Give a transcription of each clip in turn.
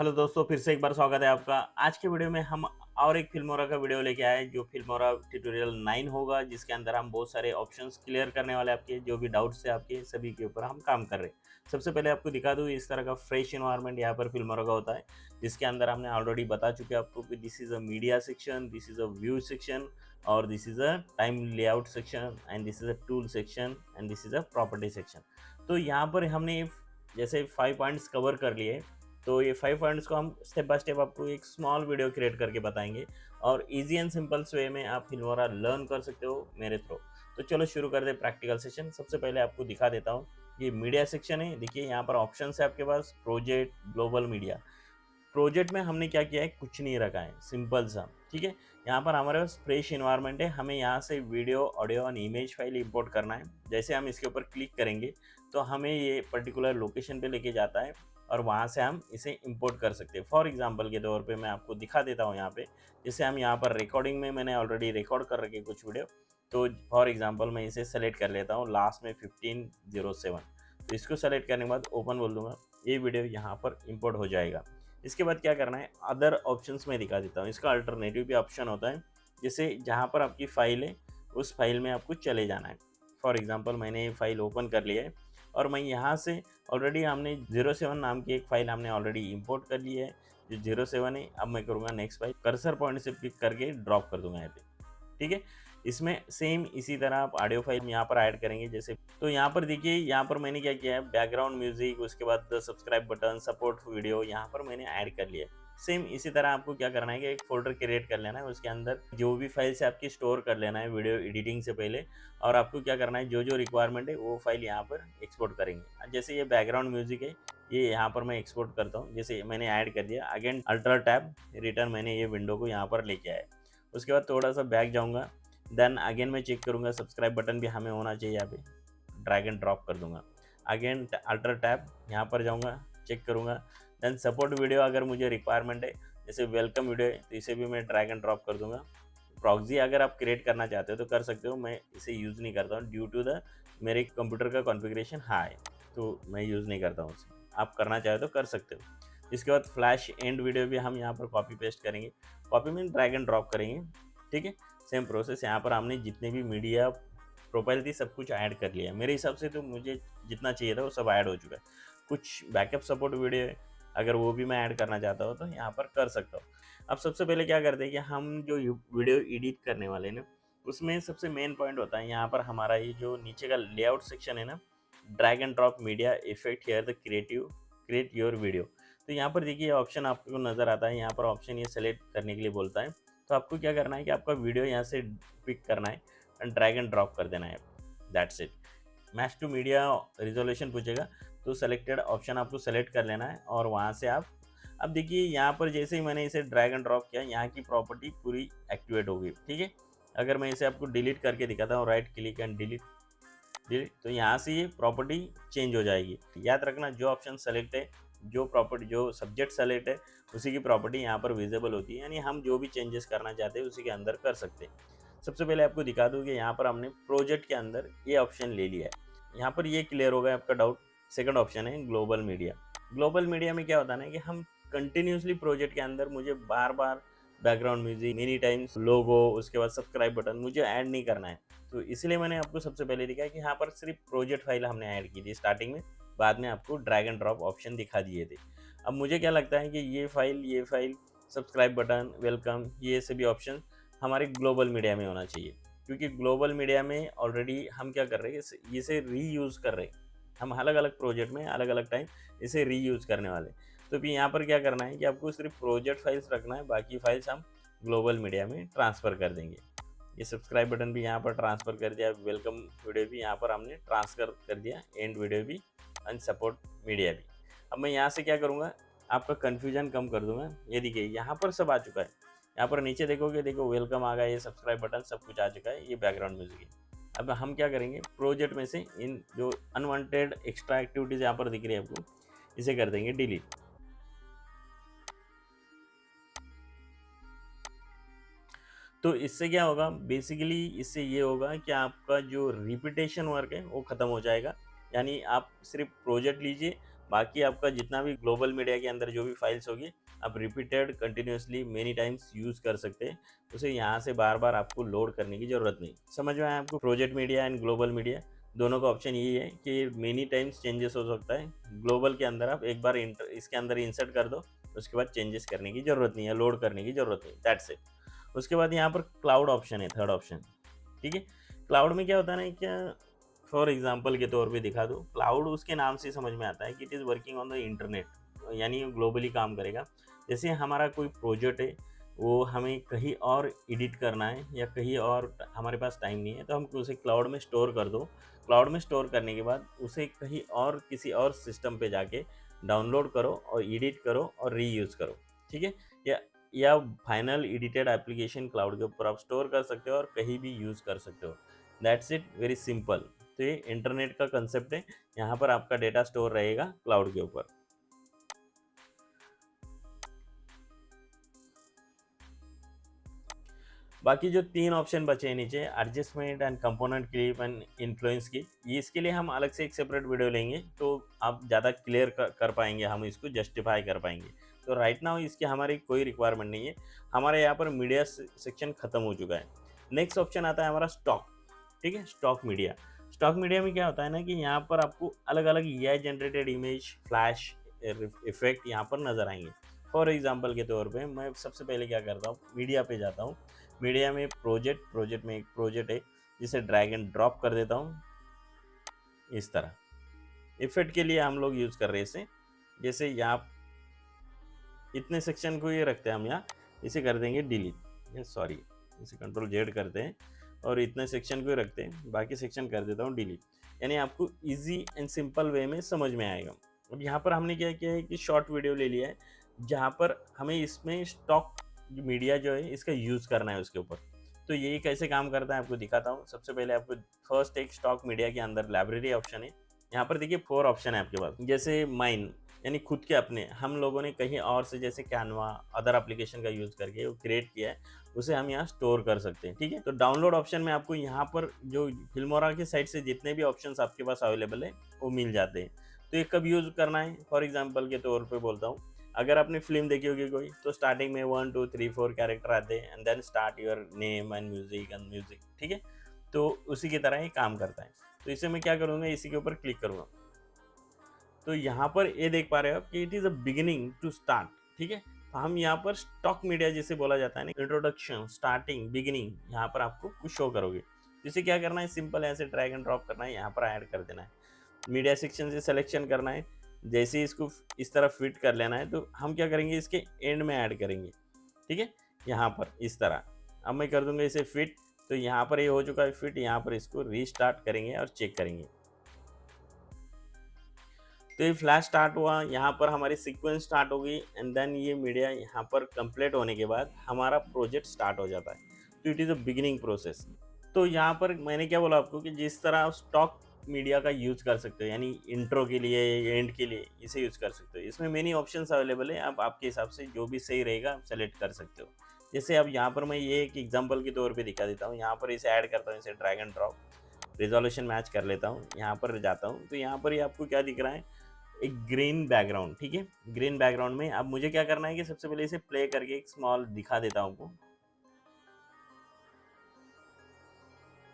Hello दोस्तों, फिर से एक बार स्वागत है आपका। आज के वीडियो में हम और एक फिल्मोरा का वीडियो लेके आए जो फिल्मोरा ट्यूटोरियल 9 होगा, जिसके अंदर हम बहुत सारे ऑप्शंस क्लियर करने वाले आपके जो भी डाउट्स थे आपके सभी के ऊपर हम काम कर रहे हैं। सबसे पहले आपको दिखा दूँ इस तरह का फ्रेश इन्वायरमेंट यहाँ पर फिल्मोरा का होता है, जिसके अंदर हमने ऑलरेडी बता चुके हैं आपको कि this is a media section, this is a view section और this is a time layout section and this is a tool section and this is a property section. तो यहाँ पर हमने जैसे 5 पॉइंट्स कवर कर लिए, तो ये 5 पॉइंट्स को हम स्टेप बाय स्टेप आपको एक स्मॉल वीडियो क्रिएट करके बताएंगे और इजी एंड सिंपल्स वे में आप फिल्मोरा लर्न कर सकते हो मेरे थ्रू। तो चलो शुरू कर दे प्रैक्टिकल सेशन। सबसे पहले आपको दिखा देता हूँ, ये मीडिया सेक्शन है। देखिए यहाँ पर ऑप्शन है आपके पास, प्रोजेक्ट, ग्लोबल मीडिया। प्रोजेक्ट में हमने क्या किया है, कुछ नहीं रखा है, सिंपल सा। ठीक है, यहाँ पर हमारे पास फ्रेश इन्वायरमेंट है, हमें यहाँ से वीडियो, ऑडियो और इमेज फाइल इंपोर्ट करना है। जैसे हम इसके ऊपर क्लिक करेंगे तो हमें ये पर्टिकुलर लोकेशन पे लेके जाता है और वहाँ से हम इसे इंपोर्ट कर सकते हैं। फॉर एग्जांपल के तौर पे मैं आपको दिखा देता हूँ यहाँ पे। जैसे हम यहाँ पर रिकॉर्डिंग में मैंने ऑलरेडी रिकॉर्ड कर रखे कुछ वीडियो, तो फॉर एग्जांपल मैं इसे सेलेक्ट कर लेता हूँ लास्ट में 1507। तो इसको सेलेक्ट करने के बाद ओपन बोल दूंगा, ये वीडियो यहाँ पर इंपोर्ट हो जाएगा। इसके बाद क्या करना है, अदर ऑप्शंस में दिखा देता हूँ। इसका अल्टरनेटिव भी ऑप्शन होता है, जैसे जहाँ पर आपकी फ़ाइल है उस फाइल में आपको चले जाना है। फॉर एग्जांपल मैंने ये फाइल ओपन कर लिया है और मैं यहाँ से ऑलरेडी हमने 07 नाम की एक फ़ाइल हमने ऑलरेडी इंपोर्ट कर ली है, जो 07 है। अब मैं करूँगा नेक्स्ट फाइल, कर्सर पॉइंट से पिक करके ड्रॉप कर दूंगा यहाँ पे। ठीक है, इसमें सेम इसी तरह आप ऑडियो फाइल यहाँ पर ऐड करेंगे। जैसे तो यहाँ पर देखिए, यहाँ पर मैंने क्या किया है, बैकग्राउंड म्यूजिक, उसके बाद सब्सक्राइब बटन, सपोर्ट वीडियो यहाँ पर मैंने ऐड कर लिया है। सेम इसी तरह आपको क्या करना है कि एक फोल्डर क्रिएट कर लेना है, उसके अंदर जो भी फाइल्स है आपकी स्टोर कर लेना है वीडियो एडिटिंग से पहले। और आपको क्या करना है, जो जो रिक्वायरमेंट है वो फाइल यहाँ पर एक्सपोर्ट करेंगे। जैसे ये बैकग्राउंड म्यूजिक है, ये यहाँ पर मैं एक्सपोर्ट करता हूँ। जैसे मैंने ऐड कर दिया, अगेन अल्टर टैब रिटर्न, मैंने ये विंडो को यहाँ पर लेके आया। उसके बाद थोड़ा सा बैक जाऊँगा, देन अगेन मैं चेक करूँगा, सब्सक्राइब बटन भी हमें होना चाहिए, यहाँ पे ड्रैग एंड ड्रॉप कर दूंगा। अगेन अल्टर टैब, यहाँ पर जाऊँगा, चेक करूँगा। देन सपोर्ट वीडियो अगर मुझे रिक्वायरमेंट है, जैसे वेलकम वीडियो है, तो इसे भी मैं ड्रैग एंड ड्रॉप कर दूंगा। प्रॉक्सी अगर आप क्रिएट करना चाहते हो तो कर सकते हो, मैं इसे यूज़ नहीं करता हूँ ड्यू टू द मेरे कंप्यूटर का कॉन्फ़िगरेशन हाई, तो मैं यूज़ नहीं करता हूँ उसे। आप करना चाहे तो कर सकते हो। इसके बाद फ्लैश एंड वीडियो भी हम यहाँ पर कॉपी पेस्ट करेंगे, कॉपी में ड्रैग एंड ड्रॉप करेंगे। ठीक है, सेम प्रोसेस। यहाँ पर हमने जितने भी मीडिया प्रोफाइल थी सब कुछ ऐड कर लिया है। मेरे हिसाब से तो मुझे जितना चाहिए था वो सब ऐड हो चुका है। कुछ बैकअप सपोर्ट वीडियो है, अगर वो भी मैं ऐड करना चाहता हूँ तो यहाँ पर कर सकता हूँ। अब सबसे पहले क्या करते हैं कि हम जो वीडियो एडिट करने वाले हैं ना, उसमें सबसे मेन पॉइंट होता है यहाँ पर हमारा ये जो नीचे का लेआउट सेक्शन है ना, drag and drop media effect here the creative create your video. तो यहाँ पर देखिए ऑप्शन आपको नज़र आता है, यहाँ पर ऑप्शन ये सेलेक्ट करने के लिए बोलता है। तो आपको क्या करना है कि आपका वीडियो यहाँ से पिक करना है एंड ड्रैग एंड ड्रॉप कर देना है, that's it. Match to media resolution पूछेगा, तो सेलेक्टेड ऑप्शन आपको सेलेक्ट कर लेना है और वहाँ से आप, अब देखिए यहाँ पर जैसे ही मैंने इसे ड्रैग एंड ड्रॉप किया, यहाँ की प्रॉपर्टी पूरी एक्टिवेट हो गई। ठीक है, अगर मैं इसे आपको डिलीट करके दिखाता हूँ, right click and delete delete, तो यहाँ से ये प्रॉपर्टी चेंज हो जाएगी। याद रखना, जो ऑप्शन सेलेक्ट है, जो प्रॉपर्टी, जो सब्जेक्ट सेलेक्ट है, उसी की प्रॉपर्टी यहाँ पर विजिबल होती है, यानी हम जो भी चेंजेस करना चाहते हैं उसी के अंदर कर सकते हैं। सबसे पहले आपको दिखा दूँ कि यहाँ पर हमने प्रोजेक्ट के अंदर ये ऑप्शन ले लिया है। यहाँ पर ये क्लियर हो गया आपका डाउट। सेकंड ऑप्शन है ग्लोबल मीडिया। ग्लोबल मीडिया में क्या होता है ना कि हम कंटिन्यूसली प्रोजेक्ट के अंदर मुझे बार बार बैकग्राउंड म्यूजिक, मेनी टाइम्स लोगो, उसके बाद सब्सक्राइब बटन मुझे ऐड नहीं करना है। तो इसलिए मैंने आपको सबसे पहले दिखाया कि यहाँ पर सिर्फ प्रोजेक्ट फाइल हमने ऐड की थी स्टार्टिंग में, बाद में आपको ड्रैग एंड ड्रॉप ऑप्शन दिखा दिए थे। अब मुझे क्या लगता है कि ये फाइल, सब्सक्राइब बटन, वेलकम, ये सभी ऑप्शन हमारे ग्लोबल मीडिया में होना चाहिए, क्योंकि ग्लोबल मीडिया में ऑलरेडी हम क्या कर रहे हैं, इसे रीयूज़ कर रहे हैं। हम अलग अलग प्रोजेक्ट में अलग अलग टाइम इसे रीयूज़ करने वाले। तो फिर यहाँ पर क्या करना है कि आपको सिर्फ प्रोजेक्ट फाइल्स रखना है, बाकी फाइल्स हम ग्लोबल मीडिया में ट्रांसफ़र कर देंगे। ये सब्सक्राइब बटन भी यहाँ पर ट्रांसफ़र कर दिया, वेलकम वीडियो भी यहाँ पर हमने ट्रांसफ़र कर दिया, एंड वीडियो भी एंड सपोर्ट मीडिया भी। अब मैं यहाँ से क्या करूँगा, आपका कन्फ्यूजन कम कर दूँगा। ये देखिए यहाँ पर सब आ चुका है। यहाँ पर नीचे देखोगे, देखो वेलकम आ गया, ये सब्सक्राइब बटन सब कुछ आ चुका है, ये बैकग्राउंड म्यूजिक है। अब हम क्या करेंगे, प्रोजेक्ट में से इन जो अनवांटेड एक्स्ट्रा एक्टिविटीज़ यहाँ पर दिख रही है आपको, इसे कर देंगे डिलीट। तो इससे क्या होगा, बेसिकली इससे ये होगा कि आपका जो रिपीटेशन वर्क है वो ख़त्म हो जाएगा। यानी आप सिर्फ प्रोजेक्ट लीजिए, बाकी आपका जितना भी ग्लोबल मीडिया के अंदर जो भी फाइल्स होगी, आप repeated continuously many times use कर सकते हैं। उसे यहाँ से बार बार आपको लोड करने की ज़रूरत नहीं। समझ में आया आपको? Project media and global media दोनों का ऑप्शन यही है कि मेनी टाइम्स चेंजेस हो सकता है। ग्लोबल के अंदर आप एक बार इसके अंदर इंसर्ट कर दो, उसके बाद चेंजेस करने की ज़रूरत नहीं है, लोड करने की ज़रूरत नहीं, दैट्स इट। उसके बाद यहाँ पर क्लाउड ऑप्शन है, थर्ड ऑप्शन। ठीक है, क्लाउड में क्या होता है ना, क्या फॉर एग्जांपल के तौर पे दिखा दो, क्लाउड उसके नाम से समझ में आता है कि it is working on the internet, यानी ग्लोबली काम करेगा। जैसे हमारा कोई प्रोजेक्ट है, वो हमें कहीं और एडिट करना है या कहीं और हमारे पास टाइम नहीं है, तो हम उसे क्लाउड में स्टोर कर दो। क्लाउड में स्टोर करने के बाद उसे कहीं और किसी और सिस्टम पे जाके डाउनलोड करो और एडिट करो और रीयूज़ करो। ठीक है, या फाइनल एडिटेड एप्लीकेशन क्लाउड के ऊपर आप स्टोर कर सकते हो और कहीं भी यूज़ कर सकते हो। That's it, very simple. तो ये इंटरनेट का कंसेप्ट है, यहाँ पर आपका डेटा स्टोर रहेगा क्लाउड के ऊपर। बाकी जो 3 ऑप्शन बचे हैं नीचे, adjustment and component clip and influence की, ये इसके लिए हम अलग से एक सेपरेट वीडियो लेंगे, तो आप ज़्यादा क्लियर कर पाएंगे, हम इसको जस्टिफाई कर पाएंगे। तो राइट नाउ इसकी हमारी कोई रिक्वायरमेंट नहीं है, हमारे यहाँ पर मीडिया सेक्शन ख़त्म हो चुका है। नेक्स्ट ऑप्शन आता है हमारा स्टॉक। ठीक है, स्टॉक मीडिया। स्टॉक मीडिया में क्या होता है ना कि यहाँ पर आपको अलग अलग AI generated image, flash effect यहाँ पर नज़र आएंगे। फॉर एग्जाम्पल के तौर पे मैं सबसे पहले क्या करता हूँ, मीडिया पे जाता हूँ। मीडिया में प्रोजेक्ट में एक प्रोजेक्ट है, जिसे ड्रैग एंड ड्रॉप कर देता हूँ इस तरह। इफेक्ट के लिए हम लोग यूज़ कर रहे हैं इसे, जैसे यहाँ इतने सेक्शन को ये रखते हैं हम, यहाँ इसे कर देंगे डिलीट, सॉरी इसे Ctrl Z करते हैं और इतने सेक्शन को ही रखते हैं, बाकी सेक्शन कर देता हूँ डिलीट, यानी आपको इजी एंड सिंपल वे में समझ में आएगा। अब यहाँ पर हमने क्या किया है कि शॉर्ट वीडियो ले लिया है, जहाँ पर हमें इसमें स्टॉक मीडिया जो है इसका यूज़ करना है उसके ऊपर। तो ये कैसे काम करता है आपको दिखाता हूँ। सबसे पहले आपको फर्स्ट एक स्टॉक मीडिया के अंदर लाइब्रेरी ऑप्शन है, यहाँ पर देखिए 4 ऑप्शन है आपके पास। जैसे माइन यानी खुद के अपने, हम लोगों ने कहीं और से जैसे कैनवा अदर एप्लीकेशन का यूज़ करके वो क्रिएट किया है, उसे हम यहाँ स्टोर कर सकते हैं। ठीक है, तो डाउनलोड ऑप्शन में आपको यहाँ पर जो फिल्मोरा की साइट से जितने भी ऑप्शंस आपके पास अवेलेबल है वो मिल जाते हैं। तो ये कब यूज़ करना है, फॉर एग्जाम्पल के तौर पर बोलता हूँ, अगर आपने फिल्म देखी होगी कोई, तो स्टार्टिंग में 1 2 3 4 कैरेक्टर आते हैं and then start your name and music. ठीक है, तो उसी की तरह ही काम करता है। तो इसे मैं क्या करूँगा, इसी के ऊपर क्लिक करूँगा, तो यहाँ पर ये देख पा रहे हो आप कि it is a beginning to start. ठीक है, तो हम यहाँ पर स्टॉक मीडिया जिसे बोला जाता है ना, इंट्रोडक्शन, स्टार्टिंग, बिगिनिंग, यहाँ पर आपको कुछ शो करोगे। इसे क्या करना है, सिंपल ऐसे ड्रैग एंड ड्रॉप करना है, यहाँ पर ऐड कर देना है। मीडिया सेक्शन से सिलेक्शन करना है, जैसे ही इसको इस तरह फिट कर लेना है, तो हम क्या करेंगे, इसके एंड में ऐड करेंगे। ठीक है, यहाँ पर इस तरह अब मैं कर दूंगा इसे फिट, तो यहाँ पर ये हो चुका है फिट। यहाँ पर इसको रीस्टार्ट करेंगे और चेक करेंगे, तो ये फ्लैश स्टार्ट हुआ, यहाँ पर हमारी सीक्वेंस स्टार्ट होगी एंड देन ये मीडिया यहाँ पर कंप्लीट होने के बाद हमारा प्रोजेक्ट स्टार्ट हो जाता है। तो it is a beginning process. तो यहाँ पर मैंने क्या बोला आपको कि जिस तरह आप स्टॉक मीडिया का यूज़ कर सकते हो, यानी इंट्रो के लिए, एंड के लिए इसे यूज़ कर सकते हो। इसमें मेनी ऑप्शंस अवेलेबल है, आप आपके हिसाब से जो भी सही रहेगा आप सेलेक्ट कर सकते हो। जैसे अब यहाँ पर मैं ये एक एग्जांपल के तौर पे दिखा देता हूँ, यहाँ पर इसे ऐड करता हूँ, इसे drag and drop, resolution match कर लेता हूँ, यहाँ पर जाता हूँ, तो यहाँ पर ये आपको क्या दिख रहा है, एक ग्रीन बैकग्राउंड। ठीक है, ग्रीन बैकग्राउंड में अब मुझे क्या करना है कि सबसे पहले इसे प्ले करके एक स्मॉल दिखा देता हूँ आपको।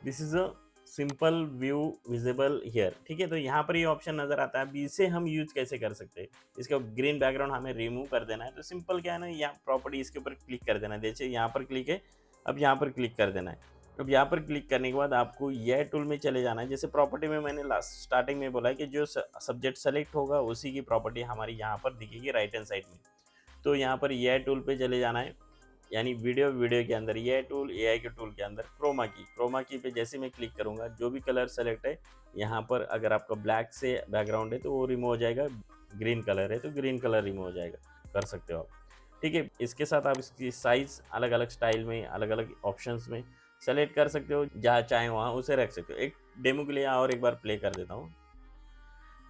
This is a simple view visible here. ठीक है, तो यहाँ पर ये ऑप्शन नजर आता है। अब इसे हम यूज कैसे कर सकते हैं, इसका ग्रीन बैकग्राउंड हमें रिमूव कर देना है, तो सिंपल क्या है ना, यहाँ प्रॉपर्टी इसके ऊपर क्लिक कर देना है। जैसे यहाँ पर क्लिक है, अब यहाँ पर क्लिक कर देना है। अब यहाँ पर क्लिक करने के बाद आपको यह टूल में चले जाना है। जैसे प्रॉपर्टी में मैंने लास्ट स्टार्टिंग में बोला है कि जो सब्जेक्ट सेलेक्ट होगा उसी की प्रॉपर्टी हमारी यहाँ पर दिखेगी राइट हैंड साइड में। तो यहाँ पर यह टूल पे चले जाना है, यानी वीडियो के अंदर ये टूल, AI के टूल के अंदर क्रोमा की पे जैसे मैं क्लिक करूँगा, जो भी कलर सेलेक्ट है यहाँ पर, अगर आपका ब्लैक से बैकग्राउंड है तो वो रिमूव हो जाएगा, ग्रीन कलर है तो ग्रीन कलर रिमूव हो जाएगा, कर सकते हो आप। ठीक है, इसके साथ आप इसकी साइज़ अलग अलग स्टाइल में, अलग अलग ऑप्शंस में सेलेक्ट कर सकते हो, जहाँ चाहे वहाँ उसे रख सकते हो। एक डेमो के लिए और एक बार प्ले कर देता हूँ।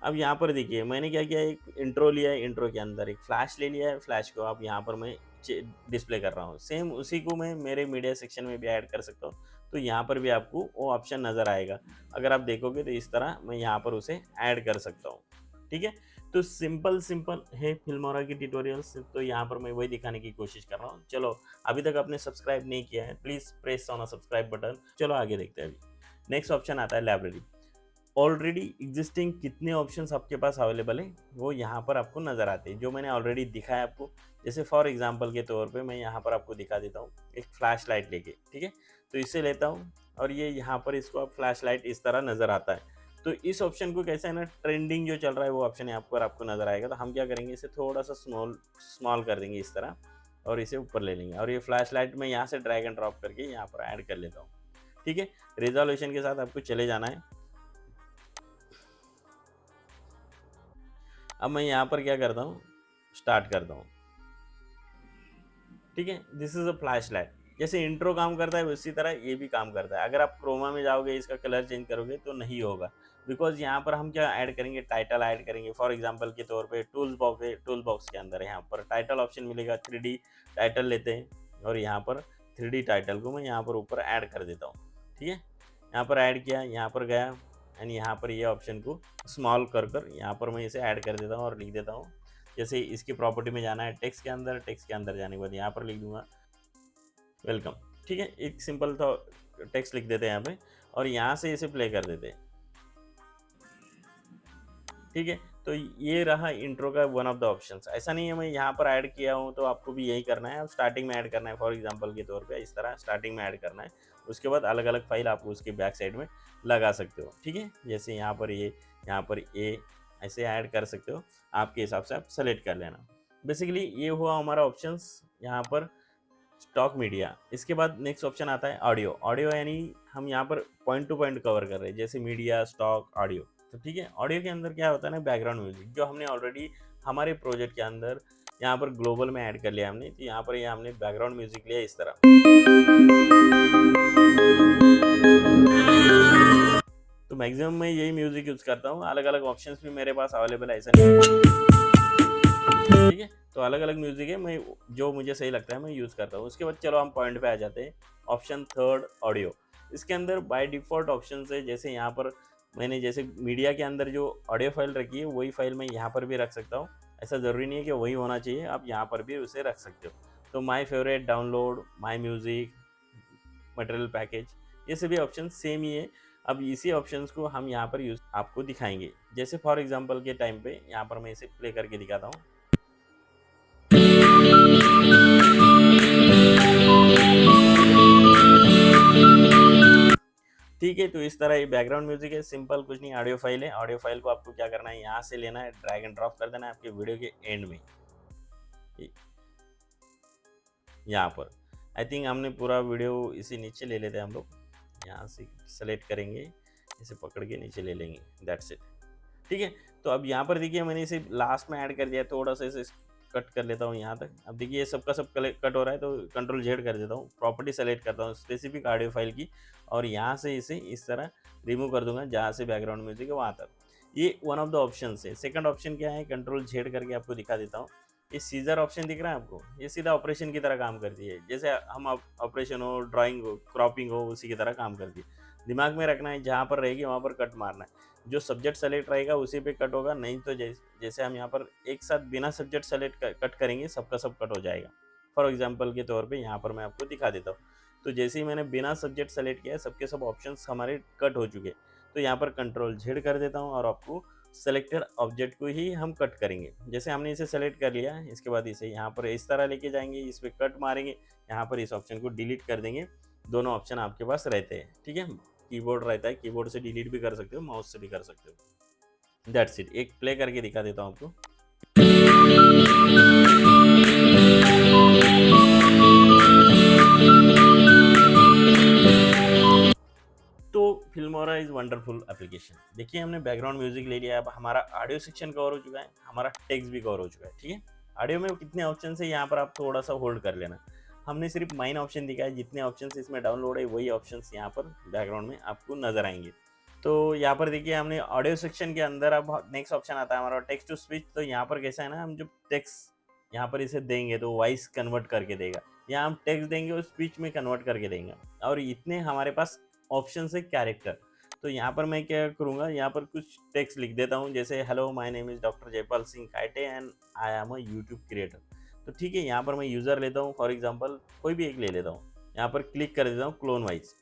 अब यहाँ पर देखिए मैंने क्या किया, एक इंट्रो लिया है, इंट्रो के अंदर एक फ्लैश ले लिया है, फ्लैश को अब यहाँ पर मैं डिस्प्ले कर रहा हूँ। सेम उसी को मैं मेरे मीडिया सेक्शन में भी ऐड कर सकता हूँ, तो यहाँ पर भी आपको वो ऑप्शन नज़र आएगा। अगर आप देखोगे तो इस तरह मैं यहाँ पर उसे ऐड कर सकता हूँ। ठीक है, तो सिंपल सिंपल है फिल्मोरा की ट्यूटोरियल्स, तो यहाँ पर मैं वही दिखाने की कोशिश कर रहा हूँ। चलो, अभी तक आपने सब्सक्राइब नहीं किया है, please press on a subscribe button. चलो आगे देखते हैं। अभी नेक्स्ट ऑप्शन आता है लाइब्रेरी। ऑलरेडी एग्जिस्टिंग कितने ऑप्शंस आपके पास अवेलेबल है वो यहाँ पर आपको नज़र आते हैं, जो मैंने ऑलरेडी दिखाया आपको। जैसे फॉर एग्जांपल के तौर पे मैं यहाँ पर आपको दिखा देता हूँ एक फ्लैश लाइट लेके, ठीक है। तो इसे लेता हूँ और ये यहाँ पर इसको अब फ्लैश लाइट इस तरह नज़र आता है। तो इस ऑप्शन को कैसे है ना, ट्रेंडिंग जो चल रहा है वो ऑप्शन यहाँ पर आपको नज़र आएगा। तो हम क्या करेंगे, इसे थोड़ा सा स्मॉल कर देंगे इस तरह और इसे ऊपर ले लेंगे। और ये फ्लैश लाइट में यहाँ से ड्रैग एंड ड्रॉप करके यहाँ पर ऐड कर लेता हूँ, ठीक है। रिजोल्यूशन के साथ आपको चले जाना है। अब मैं यहाँ पर क्या करता हूँ, स्टार्ट करता हूँ, ठीक है। This is a flash light. जैसे इंट्रो काम करता है उसी तरह ये भी काम करता है। अगर आप क्रोमा में जाओगे इसका कलर चेंज करोगे तो नहीं होगा, बिकॉज यहाँ पर हम क्या ऐड करेंगे, टाइटल ऐड करेंगे। फॉर एग्जांपल के तौर पे टूल्स बॉक्स है, टूल बॉक्स के अंदर यहाँ पर टाइटल ऑप्शन मिलेगा। 3D टाइटल लेते हैं और यहाँ पर 3D टाइटल को मैं यहाँ पर ऊपर ऐड कर देता हूँ, ठीक है। यहाँ पर ऐड किया, यहाँ पर गया एंड यहाँ पर ये ऑप्शन को स्मॉल कर यहाँ पर मैं इसे ऐड कर देता हूँ और लिख देता हूँ। जैसे इसकी प्रॉपर्टी में जाना है, टेक्स्ट के अंदर, टेक्स्ट के अंदर जाने के बाद यहाँ पर लिख दूंगा वेलकम, ठीक है। एक सिंपल तो टेक्स्ट लिख देते हैं यहाँ पे और यहाँ से इसे प्ले कर देते हैं, ठीक है। तो ये रहा इंट्रो का वन ऑफ द ऑप्शंस। ऐसा नहीं है मैं यहाँ पर ऐड किया हूँ तो आपको भी यही करना है। अब स्टार्टिंग में ऐड करना है, फॉर एग्जांपल के तौर पे इस तरह स्टार्टिंग में ऐड करना है। उसके बाद अलग अलग फाइल आप उसके बैक साइड में लगा सकते हो, ठीक है। जैसे यहाँ पर ये, यहाँ पर ए, ऐसे ऐड कर सकते हो, आपके हिसाब से आप सेलेक्ट कर लेना। बेसिकली ये हुआ हमारा ऑप्शंस यहाँ पर स्टॉक मीडिया। इसके बाद नेक्स्ट ऑप्शन आता है ऑडियो। ऑडियो यानी हम यहाँ पर पॉइंट टू पॉइंट कवर कर रहे हैं, जैसे मीडिया, स्टॉक, ऑडियो। तो ठीक है, ऑडियो के अंदर क्या होता है ना, बैकग्राउंड म्यूजिक, जो हमने ऑलरेडी हमारे प्रोजेक्ट के अंदर यहाँ पर ग्लोबल में ऐड कर लिया हमने। तो यहाँ पर ये हमने बैकग्राउंड म्यूजिक लिया इस तरह। तो मैक्सिमम मैं यही म्यूजिक यूज करता हूँ। अलग अलग ऑप्शंस भी मेरे पास अवेलेबल है, ऐसा नहीं, ठीक है। तो अलग अलग म्यूजिक है, मैं जो मुझे सही लगता है मैं यूज करता हूँ। उसके बाद चलो हम पॉइंट पे आ जाते हैं। Option third, audio. इसके अंदर बाय डिफॉल्ट ऑप्शन है, जैसे यहाँ पर मैंने जैसे मीडिया के अंदर जो ऑडियो फाइल रखी है वही फाइल मैं यहाँ पर भी रख सकता हूँ। ऐसा ज़रूरी नहीं है कि वही होना चाहिए, आप यहाँ पर भी उसे रख सकते हो। तो my favourite, download, my music, material package, ये सभी ऑप्शन सेम ही है। अब इसी ऑप्शंस को हम यहाँ पर यूज आपको दिखाएंगे। जैसे फॉर एग्जांपल के टाइम पे यहाँ पर मैं इसे प्ले करके दिखाता हूँ। ठीक है, तो इस तरह ये बैकग्राउंड म्यूजिक है, सिंपल कुछ नहीं, ऑडियो फाइल है। ऑडियो फाइल को आपको क्या करना है, यहाँ से लेना है, ड्रैग एंड ड्रॉप कर देना है आपके वीडियो के एंड में, यहाँ पर। आई थिंक हमने पूरा वीडियो इसी नीचे ले लेते हैं हम लोग। यहाँ से सेलेक्ट करेंगे, इसे पकड़ के नीचे ले लेंगे, दैट्स इट, ठीक है। तो अब यहाँ पर देखिए मैंने इसे लास्ट में ऐड कर दिया, थोड़ा सा इसे कट कर लेता हूँ यहाँ तक। अब देखिए ये सबका सब कट हो रहा है, तो कंट्रोल जेड कर देता हूँ, प्रॉपर्टी सेलेक्ट करता हूँ स्पेसिफिक ऑडियो फाइल की, और यहाँ से इसे इस तरह रिमूव कर दूंगा जहाँ से बैकग्राउंड म्यूजिक है वहाँ तक। ये वन ऑफ द ऑप्शन है। सेकंड ऑप्शन क्या है, कंट्रोल जेड करके आपको दिखा देता हूँ। ये सीजर ऑप्शन दिख रहा है आपको, ये सीधा ऑपरेशन की तरह काम करती है। जैसे हम ऑपरेशन हो, ड्राइंग हो, क्रॉपिंग हो, उसी की तरह काम करती है। दिमाग में रखना है, जहाँ पर रहेगी वहाँ पर कट मारना है। जो सब्जेक्ट सेलेक्ट रहेगा उसी पे कट होगा, नहीं तो जैसे हम यहाँ पर एक साथ बिना सब्जेक्ट सेलेक्ट कट करेंगे, सबका सब कट हो जाएगा। फॉर एग्जांपल के तौर पे यहाँ पर मैं आपको दिखा देता हूँ। तो जैसे ही मैंने बिना सब्जेक्ट सेलेक्ट किया, सबके सब ऑप्शंस हमारे कट हो चुके। तो यहाँ पर कंट्रोल जेड कर देता हूँ और आपको सेलेक्टेड ऑब्जेक्ट को ही हम कट करेंगे। जैसे हमने इसे सेलेक्ट कर लिया, इसके बाद इसे यहाँ पर इस तरह लेके जाएंगे, इस पर कट मारेंगे, यहाँ पर इस ऑप्शन को डिलीट कर देंगे। दोनों ऑप्शन आपके पास रहते हैं, ठीक है। कीबोर्ड रहता है, कीबोर्ड से डिलीट भी कर सकते हो, माउस से भी कर सकते हो। That's it. एक प्ले करके दिखा देता हूँ आपको। तो फिल्मोरा इज वंडरफुल एप्लीकेशन। देखिए हमने बैकग्राउंड म्यूजिक ले लिया, अब हमारा ऑडियो सेक्शन कवर हो चुका है, हमारा टेक्स्ट भी कवर हो चुका है, ठीक है। ऑडियो में कितने ऑप्शन है यहाँ पर आप थोड़ा सा होल्ड कर लेना। हमने सिर्फ माइन ऑप्शन दिखाया, जितने ऑप्शन इसमें डाउनलोड है वही ऑप्शन यहाँ पर बैकग्राउंड में आपको नजर आएंगे। तो यहाँ पर देखिए हमने ऑडियो सेक्शन के अंदर, अब नेक्स्ट ऑप्शन आता है हमारा टेक्स्ट टू स्पीच। तो यहाँ पर कैसा है ना, हम जब टेक्स्ट यहाँ पर इसे देंगे तो वॉइस कन्वर्ट करके देगा, यहाँ हम टेक्स्ट देंगे और स्पीच में कन्वर्ट करके देंगे। और इतने हमारे पास ऑप्शन है कैरेक्टर। तो यहाँ पर मैं क्या करूँगा, यहाँ पर कुछ टेक्स्ट लिख देता हूँ, जैसे hello my name is doctor Jaipal Singh Khaite and I am a YouTube creator. तो ठीक है, यहाँ पर मैं यूज़र लेता हूँ, फॉर एग्जांपल कोई भी एक ले लेता हूँ। यहाँ पर क्लिक कर देता हूँ clone wise,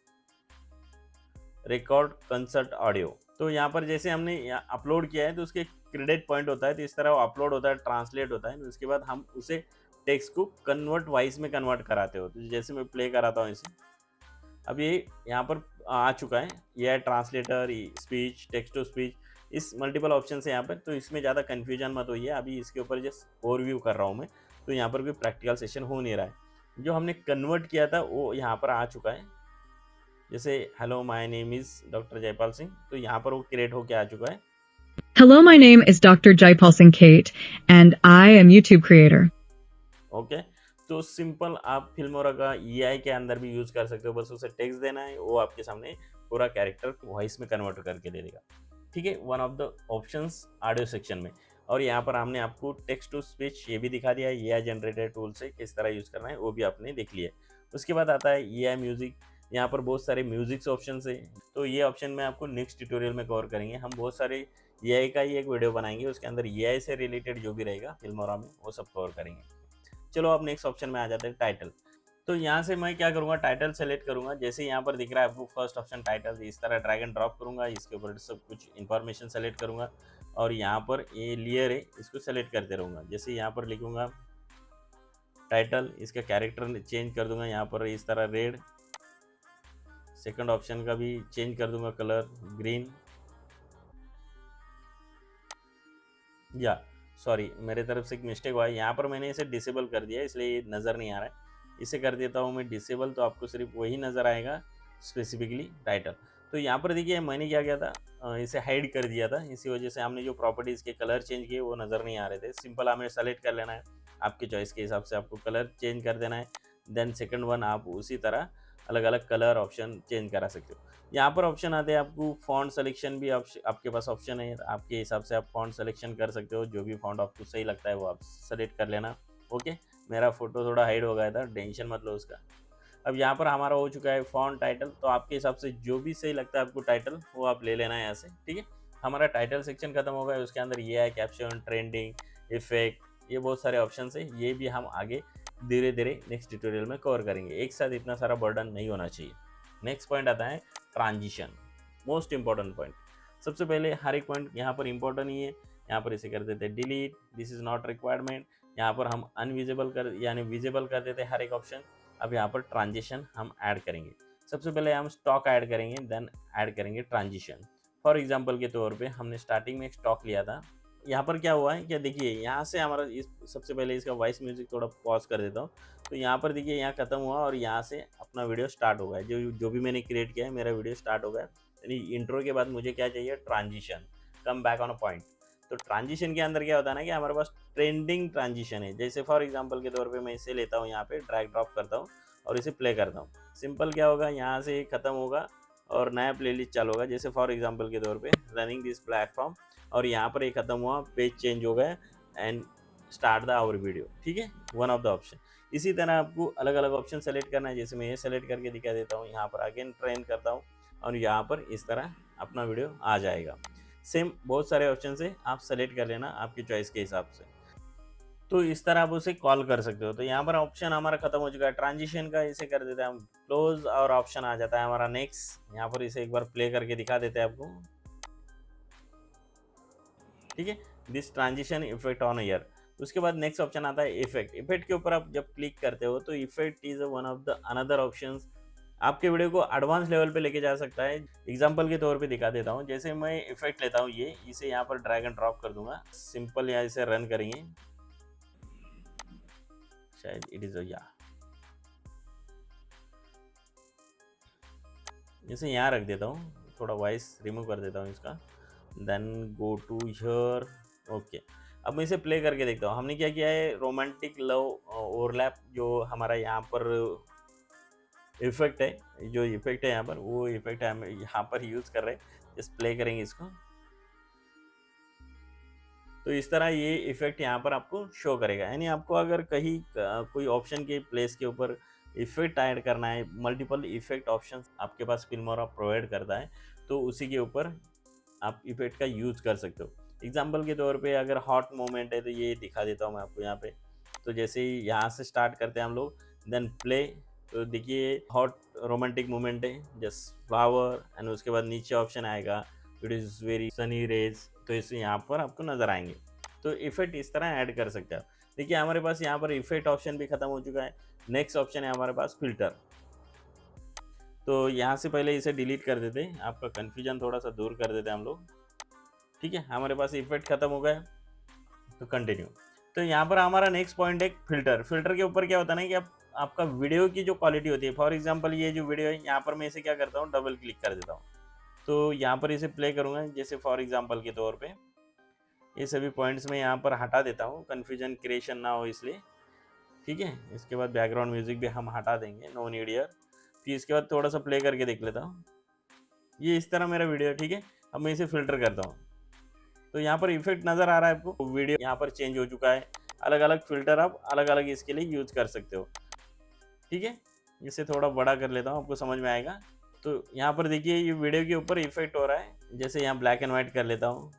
record concert audio. तो यहाँ पर जैसे हमने यहाँ अपलोड किया है तो उसके क्रेडिट पॉइंट होता है, तो इस तरह वो अपलोड होता है, ट्रांसलेट होता है, उसके बाद हम उसे टेक्स्ट को कन्वर्ट वॉइस में कन्वर्ट कराते हो। तो जैसे मैं प्ले कराता हूँ इसे, अब ये यहाँ पर आ चुका है, ये है translator, speech, text to speech, इस मल्टीपल ऑप्शन है यहाँ पर। तो इसमें ज़्यादा कन्फ्यूजन मत होइए, अभी इसके ऊपर जस्ट ओवरव्यू कर रहा हूँ मैं। तो यहाँ पर कोई प्रैक्टिकल सेशन हो नहीं रहा है, जो हमने कन्वर्ट किया था वो यहाँ पर आ चुका है। जैसे hello my name is doctor Jaipal Singh, तो यहाँ पर वो क्रिएट होके आ चुका है। Hello, my name is Dr. Jaipal Singh Kate, and I am YouTube creator. Okay, तो सिंपल आप फिल्मोरा का EI के अंदर भी यूज़ कर सकते हो, बस उसे टेक्स्ट देना है, वो आपके सामने पूरा कैरेक्टर वॉइस में कन्वर्ट करके दे देगा। ठीक है, one of the options audio section में। और यहाँ पर हमने आपको टेक्स्ट टू स्पीच ये भी दिखा दिया है, AI जनरेटर टूल से किस तरह यूज़ करना है वो भी आपने देख लिया है। उसके बाद आता है AI म्यूज़िक, यहाँ पर बहुत सारे म्यूज़िक्स ऑप्शन है। तो ये ऑप्शन में आपको नेक्स्ट ट्यूटोरियल में कवर करेंगे, हम बहुत सारे AI का ही एक वीडियो बनाएंगे, उसके अंदर AI से रिलेटेड जो भी रहेगा फिल्मोरा में वो सब कवर करेंगे। चलो अब नेक्स्ट ऑप्शन में आ जाते हैं, टाइटल। तो यहाँ से मैं क्या करूँगा, टाइटल सेलेक्ट करूँगा। जैसे यहाँ पर दिख रहा है आपको फर्स्ट ऑप्शन टाइटल, इस तरह ड्रैग एंड ड्रॉप करूँगा, इसके ऊपर सब कुछ इन्फॉर्मेशन सेलेक्ट करूँगा और यहाँ पर ये लेयर है, इसको सेलेक्ट करते रहूँगा। जैसे यहाँ पर लिखूँगा टाइटल, इसका कैरेक्टर चेंज कर दूंगा, यहाँ पर इस तरह रेड। सेकंड ऑप्शन का भी चेंज कर दूंगा कलर ग्रीन, या सॉरी मेरे तरफ से एक मिस्टेक हुआ है, यहाँ पर मैंने इसे डिसेबल कर दिया इसलिए ये नज़र नहीं आ रहा है। इसे कर देता हूँ मैं डिसेबल, तो आपको सिर्फ वही नज़र आएगा स्पेसिफिकली टाइटल। तो यहाँ पर देखिए मैंने क्या किया था, इसे हाइड कर दिया था, इसी वजह से हमने जो प्रॉपर्टीज़ के कलर चेंज किए वो नज़र नहीं आ रहे थे। सिंपल हमें सेलेक्ट कर लेना है, आपके चॉइस के हिसाब से आपको कलर चेंज कर देना है। देन सेकंड वन आप उसी तरह अलग अलग कलर ऑप्शन चेंज करा सकते हो। यहाँ पर ऑप्शन आते हैं आपको फॉन्ट सिलेक्शन भी आपके पास ऑप्शन है, आपके हिसाब से आप फॉन्ट सिलेक्शन कर सकते हो, जो भी फॉन्ट आपको सही लगता है वो आप सेलेक्ट कर लेना। ओके, मेरा फोटो थोड़ा हाइड हो गया था, टेंशन मत लो उसका। अब यहाँ पर हमारा हो चुका है फॉन्ट टाइटल, तो आपके हिसाब से जो भी सही लगता है आपको टाइटल वो आप ले लेना है यहाँ से। ठीक है, हमारा टाइटल सेक्शन खत्म हो गया, उसके अंदर ये है कैप्शन, ट्रेंडिंग, इफेक्ट, ये बहुत सारे ऑप्शन है, ये भी हम आगे धीरे धीरे नेक्स्ट ट्यूटोरियल में कवर करेंगे, एक साथ इतना सारा बर्डन नहीं होना चाहिए। नेक्स्ट पॉइंट आता है ट्रांजिशन, मोस्ट इंपॉर्टेंट पॉइंट। सबसे पहले हर एक पॉइंट यहाँ पर इंपॉर्टेंट ही है, यहाँ पर इसे कर देते हैं delete, this is not requirement. यहाँ पर हम अनविजिबल कर यानी विजिबल कर देते हैं हर एक ऑप्शन। अब यहाँ पर ट्रांजिशन हम ऐड करेंगे। सबसे पहले हम स्टॉक ऐड करेंगे, देन ऐड करेंगे ट्रांजिशन। फॉर एग्जांपल के तौर पे हमने स्टार्टिंग में एक स्टॉक लिया था, यहाँ पर क्या हुआ है क्या, देखिए यहाँ से हमारा इस सबसे पहले इसका वॉइस म्यूजिक थोड़ा पॉज कर देता हूँ। तो यहाँ पर देखिए यहाँ खत्म हुआ और यहाँ से अपना वीडियो स्टार्ट हो गया, जो भी मैंने क्रिएट किया है मेरा वीडियो स्टार्ट हो गया। यानी इंट्रो के बाद मुझे क्या चाहिए, transition, come back on a point. तो ट्रांजिशन के अंदर क्या होता है ना कि हमारे पास ट्रेंडिंग ट्रांजिशन है। जैसे फॉर एग्जांपल के तौर पे मैं इसे लेता हूँ, यहाँ पे ड्रैग ड्रॉप करता हूँ और इसे प्ले करता हूँ। सिंपल क्या होगा, यहाँ से खत्म होगा और नया प्लेलिस्ट चालू होगा। जैसे फॉर एग्जांपल के तौर पे रनिंग दिस प्लेटफॉर्म, और यहाँ पर ये खत्म हुआ, पेज चेंज हो गया and start the our video. ठीक है, वन ऑफ द ऑप्शन। इसी तरह आपको अलग अलग ऑप्शन सेलेक्ट करना है, जैसे मैं ये सेलेक्ट करके दिखा देता हूँ, यहाँ पर अगेन ट्रेन करता हूँ और यहाँ पर इस तरह अपना वीडियो आ जाएगा। सेम बहुत सारे ऑप्शन है, आप सेलेक्ट कर लेना आपकी चॉइस के हिसाब से। तो इस तरह आप उसे कॉल कर सकते हो। तो यहाँ पर ऑप्शन हमारा खत्म हो चुका है ट्रांजिशन का, इसे कर देते हैं हम क्लोज और ऑप्शन आ जाता है हमारा नेक्स्ट। यहाँ पर इसे एक बार प्ले करके दिखा देते हैं आपको। ठीक है, this transition effect on year. उसके बाद नेक्स्ट ऑप्शन आता है इफेक्ट। इफेक्ट के ऊपर आप जब क्लिक करते हो तो effect is one of the another option, आपके वीडियो को एडवांस लेवल पे लेके जा सकता है। एग्जांपल के तौर पे दिखा देता हूँ, जैसे मैं इफेक्ट लेता हूँ, ये इसे यहाँ पर ड्रैग एंड ड्रॉप कर दूंगा। सिंपल यहाँ इसे रन करेंगे, शायद इट इज या इसे यहाँ रख देता हूँ, थोड़ा वॉइस रिमूव कर देता हूँ इसका, then go to here. Okay, अब मैं इसे प्ले करके देखता हूँ। हमने क्या किया है, रोमांटिक लव ओवरलैप जो हमारा यहाँ पर इफेक्ट है, जो इफेक्ट है यहाँ पर वो इफेक्ट है हम यहाँ पर यूज़ कर रहे हैं। जस्ट प्ले करेंगे इसको, तो इस तरह ये इफेक्ट यहाँ पर आपको शो करेगा। यानी आपको अगर कहीं कोई ऑप्शन के प्लेस के ऊपर इफ़ेक्ट ऐड करना है, मल्टीपल इफ़ेक्ट ऑप्शंस आपके पास फिल्मोरा प्रोवाइड करता है, तो उसी के ऊपर आप इफ़ेक्ट का यूज़ कर सकते हो। एग्जांपल के तौर पे अगर हॉट मोमेंट है तो ये दिखा देता हूँ मैं आपको यहाँ पे। तो जैसे ही यहाँ से स्टार्ट करते हैं हम लोग, देन प्ले, तो देखिए हॉट रोमांटिक मोमेंट है, जस्ट फ्लावर, एंड उसके बाद नीचे ऑप्शन आएगा it is very sunny rays, तो इसे यहाँ पर आपको नज़र आएंगे। तो इफ़ेक्ट इस तरह ऐड कर सकते हैं आप। देखिए हमारे पास यहाँ पर इफ़ेक्ट ऑप्शन भी खत्म हो चुका है। नेक्स्ट ऑप्शन है हमारे पास फ़िल्टर। तो यहाँ से पहले इसे डिलीट कर देते हैं, आपका कन्फ्यूजन थोड़ा सा दूर कर देते हैं हम लोग। ठीक है, हमारे पास इफ़ेक्ट खत्म हो गया, तो कंटिन्यू। तो यहाँ पर हमारा नेक्स्ट पॉइंट है फ़िल्टर। फ़िल्टर के ऊपर क्या होता है ना कि आपका वीडियो की जो क्वालिटी होती है, फॉर एग्जांपल ये जो वीडियो है, यहाँ पर मैं इसे क्या करता हूँ, डबल क्लिक कर देता हूँ। तो यहाँ पर इसे प्ले करूँगा, जैसे फॉर एग्जांपल के तौर पे ये सभी पॉइंट्स में यहाँ पर हटा देता हूँ, कन्फ्यूजन क्रिएशन ना हो इसलिए। ठीक है, इसके बाद बैकग्राउंड म्यूजिक भी हम हटा देंगे, नो नीड हियर। फिर इसके बाद थोड़ा सा प्ले करके देख लेता हूँ। ये इस तरह मेरा वीडियो है। ठीक है, अब मैं इसे फिल्टर करता हूँ, तो यहाँ पर इफेक्ट नज़र आ रहा है आपको, वीडियो यहाँ पर चेंज हो चुका है। अलग अलग फिल्टर आप अलग अलग इसके लिए यूज कर सकते हो। ठीक है, इसे थोड़ा बड़ा कर लेता हूँ, आपको समझ में आएगा। तो यहाँ पर देखिए ये वीडियो के ऊपर इफेक्ट हो रहा है, जैसे यहाँ ब्लैक एंड व्हाइट कर लेता हूँ।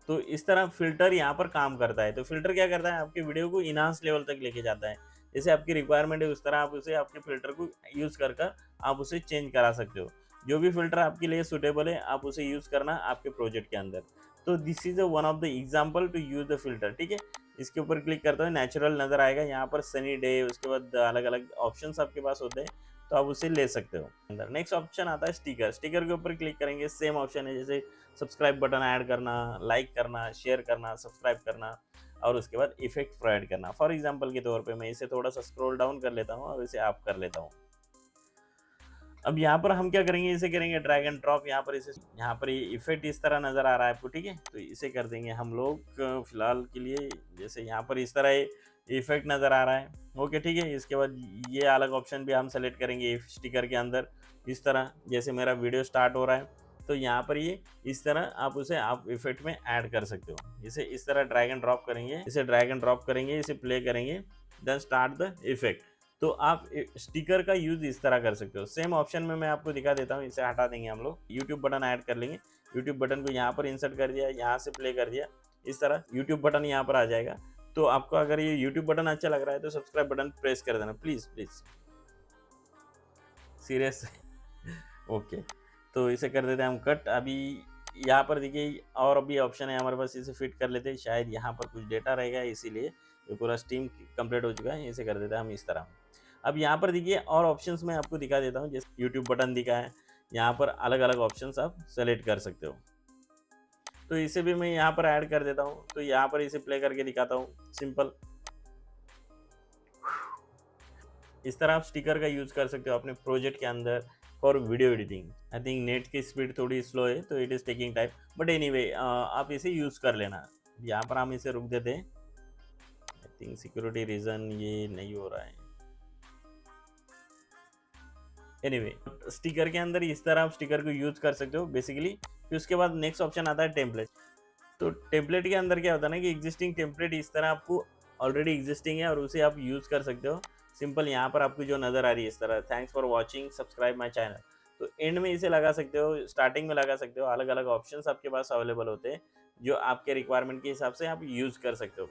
तो इस तरह फ़िल्टर यहाँ पर काम करता है। तो फ़िल्टर क्या करता है, आपके वीडियो को इनहांस लेवल तक लेके जाता है। जैसे आपकी रिक्वायरमेंट है उस तरह आप उसे आपके फ़िल्टर को यूज़ कर कर आप उसे चेंज करा सकते हो। जो भी फ़िल्टर आपके लिए सूटेबल है आप उसे यूज़ करना आपके प्रोजेक्ट के अंदर। तो this is one of the example to use the filter. ठीक है, इसके ऊपर क्लिक करता हूँ, नेचुरल नज़र आएगा, यहाँ पर सनी डे, उसके बाद अलग-अलग ऑप्शंस आपके पास होते हैं, तो आप उसे ले सकते हो। अंदर नेक्स्ट ऑप्शन आता है स्टिकर। स्टिकर के ऊपर क्लिक करेंगे, सेम ऑप्शन है जैसे सब्सक्राइब बटन ऐड करना, लाइक करना, शेयर करना, सब्सक्राइब करना, और उसके बाद इफेक्ट प्रोवाइड करना। फॉर एग्जांपल के तौर पे मैं इसे थोड़ा सा स्क्रॉल डाउन कर लेता हूँ और इसे अप कर लेता हूँ। अब यहाँ पर हम क्या करेंगे, इसे करेंगे ड्रैग एंड ड्रॉप। यहाँ पर इसे, यहाँ पर ये इफेक्ट इस तरह नज़र आ रहा है आपको। ठीक है, तो इसे कर देंगे हम लोग फिलहाल के लिए, जैसे यहाँ पर इस तरह इफेक्ट नज़र आ रहा है। ओके, ठीक है, इसके बाद ये अलग ऑप्शन भी हम सेलेक्ट करेंगे स्टिकर के अंदर। इस तरह जैसे मेरा वीडियो स्टार्ट हो रहा है, तो यहाँ पर ये इस तरह आप उसे आप इफेक्ट में ऐड कर सकते हो। इसे इस तरह ड्रैग एंड ड्रॉप करेंगे, इसे ड्रैग एंड ड्रॉप करेंगे, इसे प्ले करेंगे, देन स्टार्ट द इफेक्ट। तो आप स्टिकर का यूज़ इस तरह कर सकते हो। सेम ऑप्शन में मैं आपको दिखा देता हूँ, इसे हटा देंगे हम लोग, यूट्यूब बटन ऐड कर लेंगे। यूट्यूब बटन को यहाँ पर इंसर्ट कर दिया, यहाँ से प्ले कर दिया, इस तरह यूट्यूब बटन यहाँ पर आ जाएगा। तो आपको अगर ये यूट्यूब बटन अच्छा लग रहा है तो सब्सक्राइब बटन प्रेस कर देना, प्लीज़ प्लीज़, सीरियस। ओके, तो इसे कर देते हैं हम कट। अभी यहाँ पर देखिए और भी ऑप्शन है हमारे पास, इसे फिट कर लेते हैं। शायद यहाँ पर कुछ डेटा रहेगा, इसीलिए ये पूरा स्ट्रीम कंप्लीट हो चुका है। इसे कर देते हैं हम इस तरह। अब यहाँ पर देखिए और ऑप्शंस मैं आपको दिखा देता हूँ, जैसे यूट्यूब बटन दिखा है, यहाँ पर अलग अलग ऑप्शंस आप सेलेक्ट कर सकते हो। तो इसे भी मैं यहाँ पर ऐड कर देता हूँ। तो यहाँ पर इसे प्ले करके दिखाता हूँ, सिंपल। इस तरह आप स्टिकर का यूज़ कर सकते हो अपने प्रोजेक्ट के अंदर for video editing. I think net की स्पीड थोड़ी स्लो है, तो it is taking time, but anyway आप इसे यूज़ कर लेना। यहाँ पर हम इसे रुक देते हैं, आई थिंक सिक्योरिटी रीज़न ये नहीं हो रहा है। एनीवे स्टिकर के अंदर इस तरह आप स्टिकर को यूज़ कर सकते हो बेसिकली। फिर उसके बाद नेक्स्ट ऑप्शन आता है टेम्पलेट। तो टेम्पलेट के अंदर क्या होता है ना कि एग्जिस्टिंग टेम्पलेट इस तरह आपको ऑलरेडी एग्जिस्टिंग है और उसे आप यूज़ कर सकते हो। सिंपल यहाँ पर आपको जो नज़र आ रही है इस तरह, thanks for watching, subscribe my channel. तो एंड में इसे लगा सकते हो, स्टार्टिंग में लगा सकते हो। अलग अलग ऑप्शंस आपके पास अवेलेबल होते हैं जो आपके रिक्वायरमेंट के हिसाब से आप यूज़ कर सकते हो।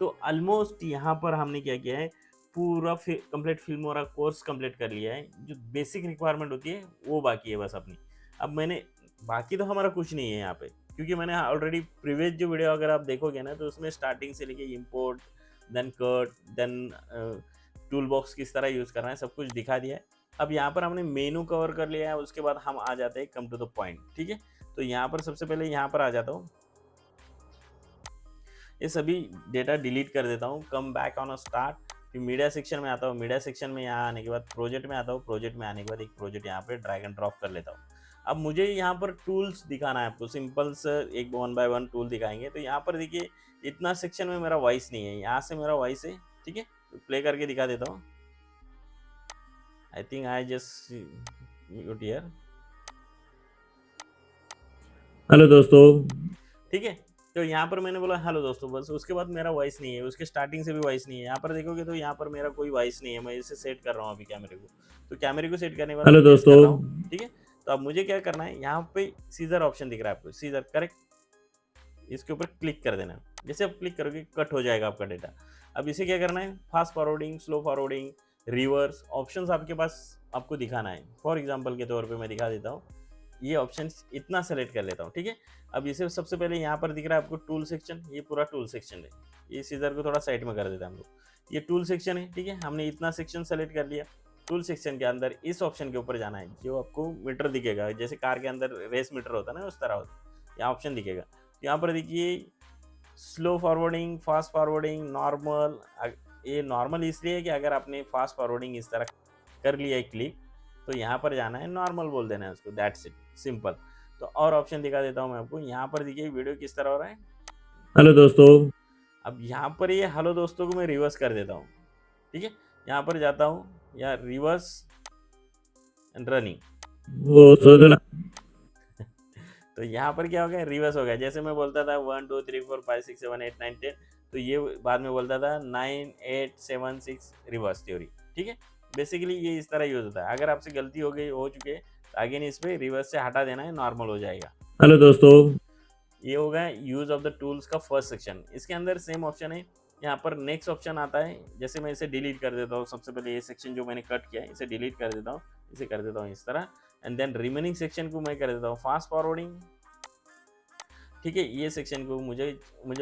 तो ऑलमोस्ट यहाँ पर हमने क्या किया है, पूरा कंप्लीट फिल्मोरा कोर्स कंप्लीट कर लिया है। जो बेसिक रिक्वायरमेंट होती है वो बाकी है बस अपनी। अब मैंने, बाकी तो हमारा कुछ नहीं है यहाँ पे, क्योंकि मैंने ऑलरेडी प्रीवियस जो वीडियो अगर आप देखोगे ना तो उसमें स्टार्टिंग से लेके import, then cut, then toolbox किस तरह यूज़ करना है सब कुछ दिखा दिया है। अब यहाँ पर हमने मेनू कवर कर लिया है, उसके बाद हम आ जाते हैं कम टू द पॉइंट। ठीक है, तो यहाँ पर सबसे पहले यहाँ पर आ जाता हूँ, ये सभी डेटा डिलीट कर देता हूँ, come back on a start. फिर मीडिया सेक्शन में आता हूँ, मीडिया सेक्शन में यहाँ आने के बाद प्रोजेक्ट में आता हूँ, प्रोजेक्ट में आने के बाद एक प्रोजेक्ट यहाँ पे ड्रैग एंड ड्रॉप कर लेता हूँ। अब मुझे यहाँ पर टूल्स दिखाना है आपको, सिंपल से एक 1 बाय 1 टूल दिखाएंगे। तो यहाँ पर देखिए इतना सेक्शन में मेरा वॉइस नहीं है, यहाँ से मेरा वॉइस है। ठीक है, तो प्ले करके दिखा देता हूँ। I think I just mute here. Hello दोस्तों, ठीक है, तो यहाँ पर मैंने बोला हेलो दोस्तों, बस उसके बाद मेरा वॉइस नहीं है, उसके स्टार्टिंग से भी वॉइस नहीं है। यहाँ पर देखोगे तो यहाँ पर मेरा कोई वॉइस नहीं है, मैं इसे सेट कर रहा हूँ अभी कैमरे को। तो कैमरे को सेट करने के बाद हेलो मैं प्रेस कर रहा दोस्तों। हूँ, ठीक है। तो अब मुझे क्या करना है, यहाँ पे सीजर ऑप्शन दिख रहा है आपको, सीजर करेक्ट, इसके ऊपर क्लिक कर देना। जैसे आप क्लिक करोगे कट हो जाएगा आपका डेटा। अब इसे क्या करना है, fast forwarding, slow forwarding, reverse options आपके पास आपको दिखाना है। फॉर एग्जांपल के तौर पे मैं दिखा देता हूँ, ये ऑप्शन इतना सेलेक्ट कर लेता हूँ, ठीक है। अब इसे सबसे पहले यहाँ पर दिख रहा है आपको टूल सेक्शन, ये पूरा टूल सेक्शन है। ये सीजर को थोड़ा साइड में कर देता है हम लोग। ये टूल सेक्शन है, ठीक है, हमने इतना सेक्शन सेलेक्ट कर लिया। टूल सेक्शन के अंदर इस ऑप्शन के ऊपर जाना है, जो आपको मीटर दिखेगा, जैसे कार के अंदर रेस मीटर होता है ना, उस तरह होता है। यहाँ ऑप्शन दिखेगा, यहाँ पर देखिए slow forwarding, fast forwarding, normal. ये नॉर्मल इसलिए है कि अगर आपने फास्ट फॉरवर्डिंग इस तरह कर लिया है क्लिक, तो यहाँ पर जाना है, नॉर्मल बोल देना है उसको, दैट्स इट, सिंपल। तो और ऑप्शन दिखा देता हूँ मैं आपको। यहाँ पर देखिए वीडियो किस तरह हो रहा है। हेलो दोस्तों। अब यहाँ पर ये हेलो दोस्तों को मैं रिवर्स कर देता हूँ, ठीक है। यहाँ पर जाता हूँ, या रिवर्स एंड रनिंग। वो सोचना। तो यहाँ पर क्या हो गया, रिवर्स हो गया। जैसे मैं बोलता था 1 2 3 4 5 6 7 8 9 10, तो ये बाद में बोलता था 9 8 7 6 रिवर्स थ्योरी, ठीक है। बेसिकली ये इस तरह यूज होता है। अगर आपसे गलती हो चुकी है तो अगेन इस पर रिवर्स से हटा देना है, नॉर्मल हो जाएगा। हेलो दोस्तों। ये हो गया यूज ऑफ द टूल्स का फर्स्ट सेक्शन। इसके अंदर सेम ऑप्शन है, यहाँ पर नेक्स्ट ऑप्शन आता है। जैसे मैं इसे डिलीट कर देता हूँ, सबसे पहले ये सेक्शन जो मैंने कट किया है इसे डिलीट कर देता हूँ, इसे कर देता हूँ इस तरह, एंड देन रिमेनिंग सेक्शन को मैं कर देता हूँ फास्ट फॉरवर्डिंग, ठीक है। ये सेक्शन को मुझे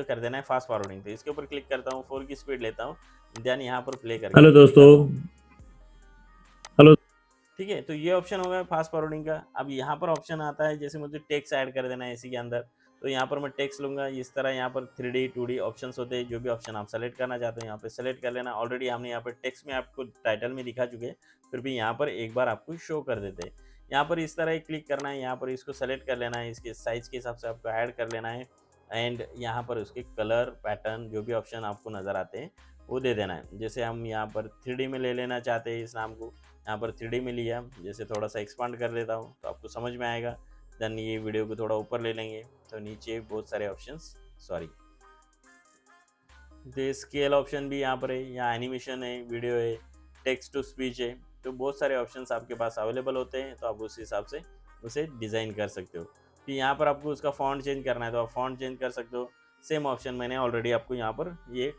कर देना है फास्ट फॉरवर्डिंग। तो इसके ऊपर क्लिक करता हूँ, 4 की स्पीड लेता हूँ, देन यहाँ पर प्ले करके हेलो दोस्तों। हेलो। ठीक है। तो ये ऑप्शन हो गया फास्ट फॉरवर्डिंग का। अब यहाँ पर ऑप्शन आता है, जैसे मुझे टेक्स्ट ऐड कर देना है इसी के अंदर, तो यहाँ पर मैं टेक्स्ट लूँगा इस तरह। यहाँ पर 3D 2D ऑप्शंस होते हैं, जो भी ऑप्शन आप सेलेक्ट करना चाहते हो यहाँ पे सेलेक्ट कर लेना। ऑलरेडी हमने यहाँ पर टेक्स्ट में आपको टाइटल में दिखा चुके हैं, फिर भी यहाँ पर एक बार आपको शो कर देते हैं। यहाँ पर इस तरह क्लिक करना है, यहाँ पर इसको सेलेक्ट कर लेना है, इसके साइज़ के हिसाब से आपको ऐड कर लेना है, एंड यहाँ पर उसके कलर पैटर्न जो भी ऑप्शन आपको नज़र आते हैं वो दे देना है। जैसे हम यहाँ पर 3D में ले लेना चाहते हैं इस नाम को, यहाँ पर 3D में लिया। जैसे थोड़ा सा एक्सपांड कर लेता हूँ तो आपको समझ में आएगा। देन ये वीडियो को थोड़ा ऊपर ले लेंगे तो नीचे बहुत सारे ऑप्शंस, सॉरी, ये स्केल ऑप्शन भी यहाँ पर है, यहाँ एनिमेशन है, वीडियो है, टेक्स्ट टू स्पीच है। तो बहुत सारे ऑप्शंस आपके पास अवेलेबल होते हैं, तो आप उस हिसाब से उसे डिज़ाइन कर सकते हो। तो यहाँ पर आपको उसका फॉन्ट चेंज करना है तो आप फॉन्ट चेंज कर सकते हो। सेम ऑप्शन मैंने ऑलरेडी आपको यहाँ पर ये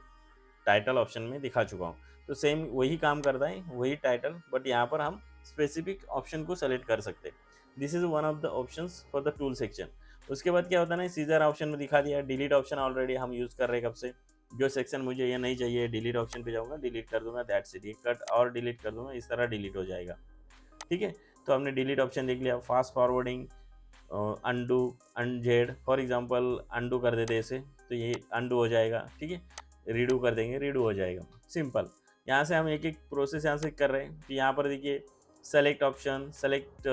टाइटल ऑप्शन में दिखा चुका हूँ। तो सेम वही काम करता है, वही टाइटल, बट यहाँ पर हम स्पेसिफिक ऑप्शन को सेलेक्ट कर सकते हैं। This is one of the options for the tool section. उसके बाद क्या होता है ना, सीजर ऑप्शन में दिखा दिया। डिलीट ऑप्शन ऑलरेडी हम यूज़ कर रहे हैं कब से। जो सेक्शन मुझे ये नहीं चाहिए, डिलीट ऑप्शन पे जाऊँगा, डिलीट कर दूंगा, दैट्स इट। ये कट और डिलीट कर दूंगा, इस तरह डिलीट हो जाएगा, ठीक है। तो हमने डिलीट ऑप्शन देख लिया। फास्ट फॉरवर्डिंग, अंडू, अनजेड, फॉर एग्जांपल अंडू कर देते इसे, तो ये अंडू हो जाएगा, ठीक है। रीडू कर देंगे, रीडू हो जाएगा, सिंपल। यहाँ से हम एक एक प्रोसेस यहाँ से कर रहे हैं। तो यहाँ पर देखिए select option, select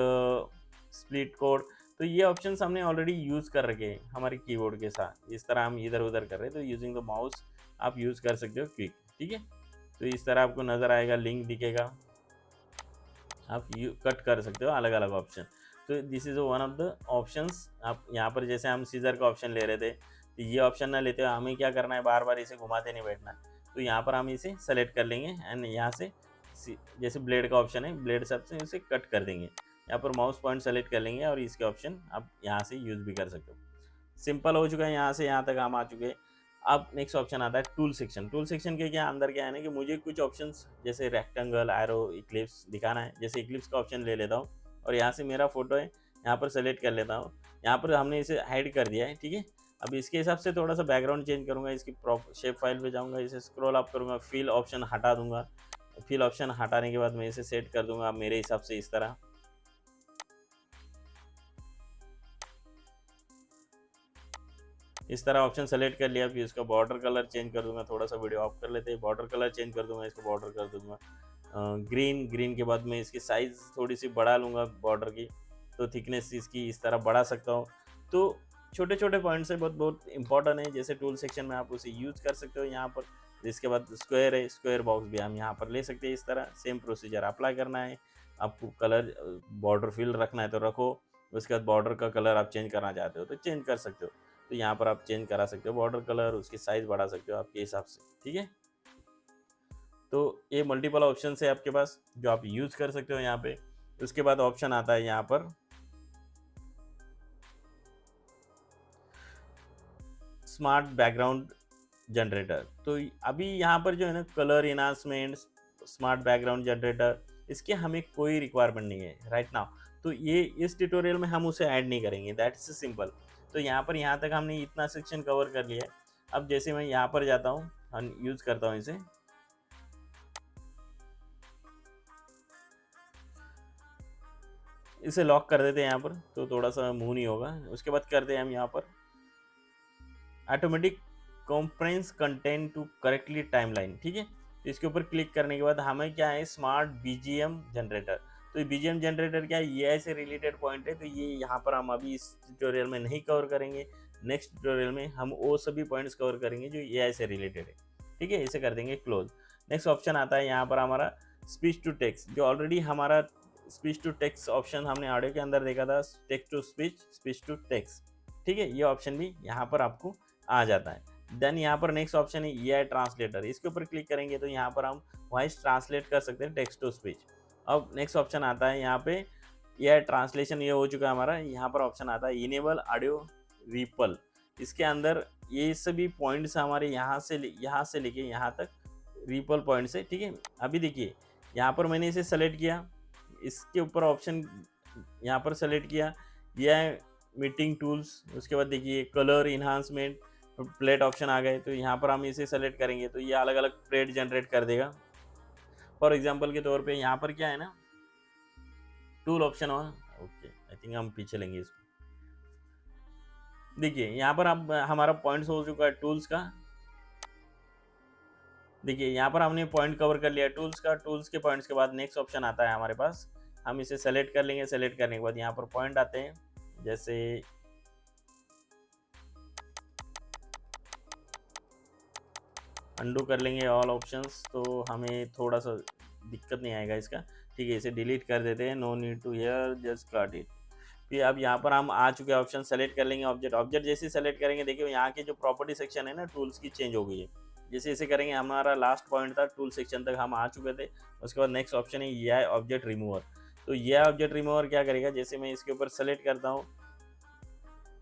split code, तो ये ऑप्शन हमने ऑलरेडी यूज़ कर रखे हैं हमारे कीबोर्ड के साथ। इस तरह हम इधर उधर कर रहे हैं, तो यूजिंग द माउस आप यूज़ कर सकते हो क्विक, ठीक है। तो इस तरह आपको नज़र आएगा, लिंक दिखेगा, आप कट कर सकते हो अलग अलग ऑप्शन। तो this is one of the options. आप यहाँ पर जैसे हम सीजर का ऑप्शन ले रहे थे, तो ये ऑप्शन ना लेते हो, हमें क्या करना है, बार बार इसे घुमाते नहीं बैठना। तो यहाँ पर हम इसे सेलेक्ट कर लेंगे एंड यहाँ से जैसे ब्लेड का ऑप्शन है, ब्लेड से इसे कट कर देंगे। यहाँ पर माउस पॉइंट सेलेक्ट कर लेंगे और इसके ऑप्शन आप यहाँ से यूज़ भी कर सकते हो। सिंपल हो चुका है, यहाँ से यहाँ तक हम आ चुके हैं। अब नेक्स्ट ऑप्शन आता है टूल सेक्शन। टूल सेक्शन के क्या अंदर क्या है ना कि मुझे कुछ ऑप्शंस जैसे रेक्टेंगल, एरो, इक्लिप्स दिखाना है। जैसे इक्लिप्स का ऑप्शन ले लेता हूँ और यहाँ से मेरा फोटो है, यहाँ पर सेलेक्ट कर लेता हूँ। यहाँ पर हमने इसे हाइड कर दिया है, ठीक है। अब इसके हिसाब से थोड़ा सा बैकग्राउंड चेंज करूँगा, इसकी शेप फाइल पे जाऊँगा, इसे स्क्रॉल अप करूँगा, फिल ऑप्शन हटा दूंगा। फिल ऑप्शन हटाने के बाद मैं इसे सेट कर दूंगा मेरे हिसाब से इस तरह। इस तरह ऑप्शन सेलेक्ट कर लिया। फिर इसका बॉर्डर कलर चेंज कर दूंगा, थोड़ा सा वीडियो ऑफ कर लेते हैं, बॉर्डर कलर चेंज कर दूंगा, इसको बॉर्डर कर दूंगा ग्रीन के बाद मैं इसकी साइज़ थोड़ी सी बढ़ा लूँगा बॉर्डर की, तो थिकनेस इसकी इस तरह बढ़ा सकता हूँ। तो छोटे छोटे पॉइंट्स है, बहुत इंपॉर्टेंट है। जैसे टूल सेक्शन में आप उसे यूज़ कर सकते हो यहाँ पर। इसके बाद स्क्वायर है, स्क्वायर बॉक्स भी हम यहाँ पर ले सकते हैं। इस तरह सेम प्रोसीजर अप्लाई करना है। आपको कलर बॉर्डर फिल रखना है तो रखो, उसके बाद बॉर्डर का कलर आप चेंज करना चाहते हो तो चेंज कर सकते हो। तो यहाँ पर आप चेंज करा सकते हो बॉर्डर कलर, उसकी साइज बढ़ा सकते हो आपके हिसाब से, ठीक है। तो ये मल्टीपल ऑप्शन है आपके पास जो आप यूज कर सकते हो यहाँ पे। उसके बाद ऑप्शन आता है यहाँ पर स्मार्ट बैकग्राउंड जनरेटर। तो अभी यहाँ पर जो है ना colour enhancement, smart background generator, इसके हमें कोई रिक्वायरमेंट नहीं है राइट नाउ। तो ये इस ट्यूटोरियल में हम उसे ऐड नहीं करेंगे, दैट्स सिंपल। तो यहाँ पर यहाँ तक हमने इतना सेक्शन कवर कर लिया है। अब जैसे मैं यहाँ पर जाता हूँ, हम यूज करता हूँ इसे, इसे लॉक कर देते हैं यहाँ पर, तो थोड़ा सा मूव नहीं होगा। उसके बाद करते हैं हम यहाँ पर automatic compress content to correctly timeline, ठीक है। तो इसके ऊपर क्लिक करने के बाद हमें क्या है, स्मार्ट बीजीएम जनरेटर। तो ये बीजीएम जनरेटर क्या है, ये से रिलेटेड पॉइंट है, तो ये यहाँ पर हम अभी इस ट्यूटोरियल में नहीं कवर करेंगे। नेक्स्ट ट्यूटोरियल में हम वो सभी पॉइंट्स कवर करेंगे जो एआई से रिलेटेड है, ठीक है। इसे कर देंगे क्लोज। नेक्स्ट ऑप्शन आता है यहाँ पर हमारा स्पीच टू टेक्स्ट, जो ऑलरेडी हमारा स्पीच टू टेक्स्ट ऑप्शन हमने ऑडियो के अंदर देखा था, text to speech, speech to text, ठीक है। ये ऑप्शन भी यहाँ पर आपको आ जाता है। देन यहाँ पर नेक्स्ट ऑप्शन है एआई ट्रांसलेटर, इसके ऊपर क्लिक करेंगे तो यहाँ पर हम वॉइस ट्रांसलेट कर सकते हैं टेक्स्ट टू स्पीच। अब नेक्स्ट ऑप्शन आता है यहाँ पे एआई ट्रांसलेशन, ये हो चुका है हमारा। यहाँ पर ऑप्शन आता है इनेबल ऑडियो रिपल, इसके अंदर ये सभी पॉइंट्स हमारे यहाँ से लेके यहाँ तक रिपल पॉइंट्स है, ठीक है। अभी देखिए यहाँ पर मैंने इसे सेलेक्ट किया, इसके ऊपर ऑप्शन यहाँ पर सेलेक्ट किया, यह मीटिंग टूल्स। उसके बाद देखिए कलर इन्हांसमेंट प्लेट ऑप्शन आ गए, तो यहाँ पर हम इसे सेलेक्ट करेंगे तो ये अलग अलग प्लेट जनरेट कर देगा। फॉर एग्जांपल के तौर पे यहाँ पर क्या है ना, टूल ऑप्शन हुआ, ओके आई थिंक हम पीछे लेंगे इसको। देखिए यहाँ पर अब हमारा पॉइंट्स हो चुका है टूल्स का। देखिए यहाँ पर हमने पॉइंट कवर कर लिया टूल्स का। टूल्स के पॉइंट्स के बाद नेक्स्ट ऑप्शन आता है हमारे पास, हम इसे सेलेक्ट कर लेंगे। सेलेक्ट करने के बाद यहाँ पर पॉइंट आते हैं, जैसे अंडू कर लेंगे ऑल ऑप्शंस, तो हमें थोड़ा सा दिक्कत नहीं आएगा इसका, ठीक है। इसे डिलीट कर देते हैं, no need to here, just cut it. फिर अब यहाँ पर हम आ चुके ऑप्शन, सेलेक्ट कर लेंगे ऑब्जेक्ट जैसे सेलेक्ट करेंगे, देखिए यहाँ की जो प्रॉपर्टी सेक्शन है ना टूल्स की चेंज हो गई है। जैसे इसे करेंगे, हमारा लास्ट पॉइंट था टूल सेक्शन तक हम आ चुके थे। उसके बाद नेक्स्ट ऑप्शन है ये ऑब्जेक्ट रिमूवर। तो ये ऑब्जेक्ट रिमूवर क्या करेगा, जैसे मैं इसके ऊपर सेलेक्ट करता हूँ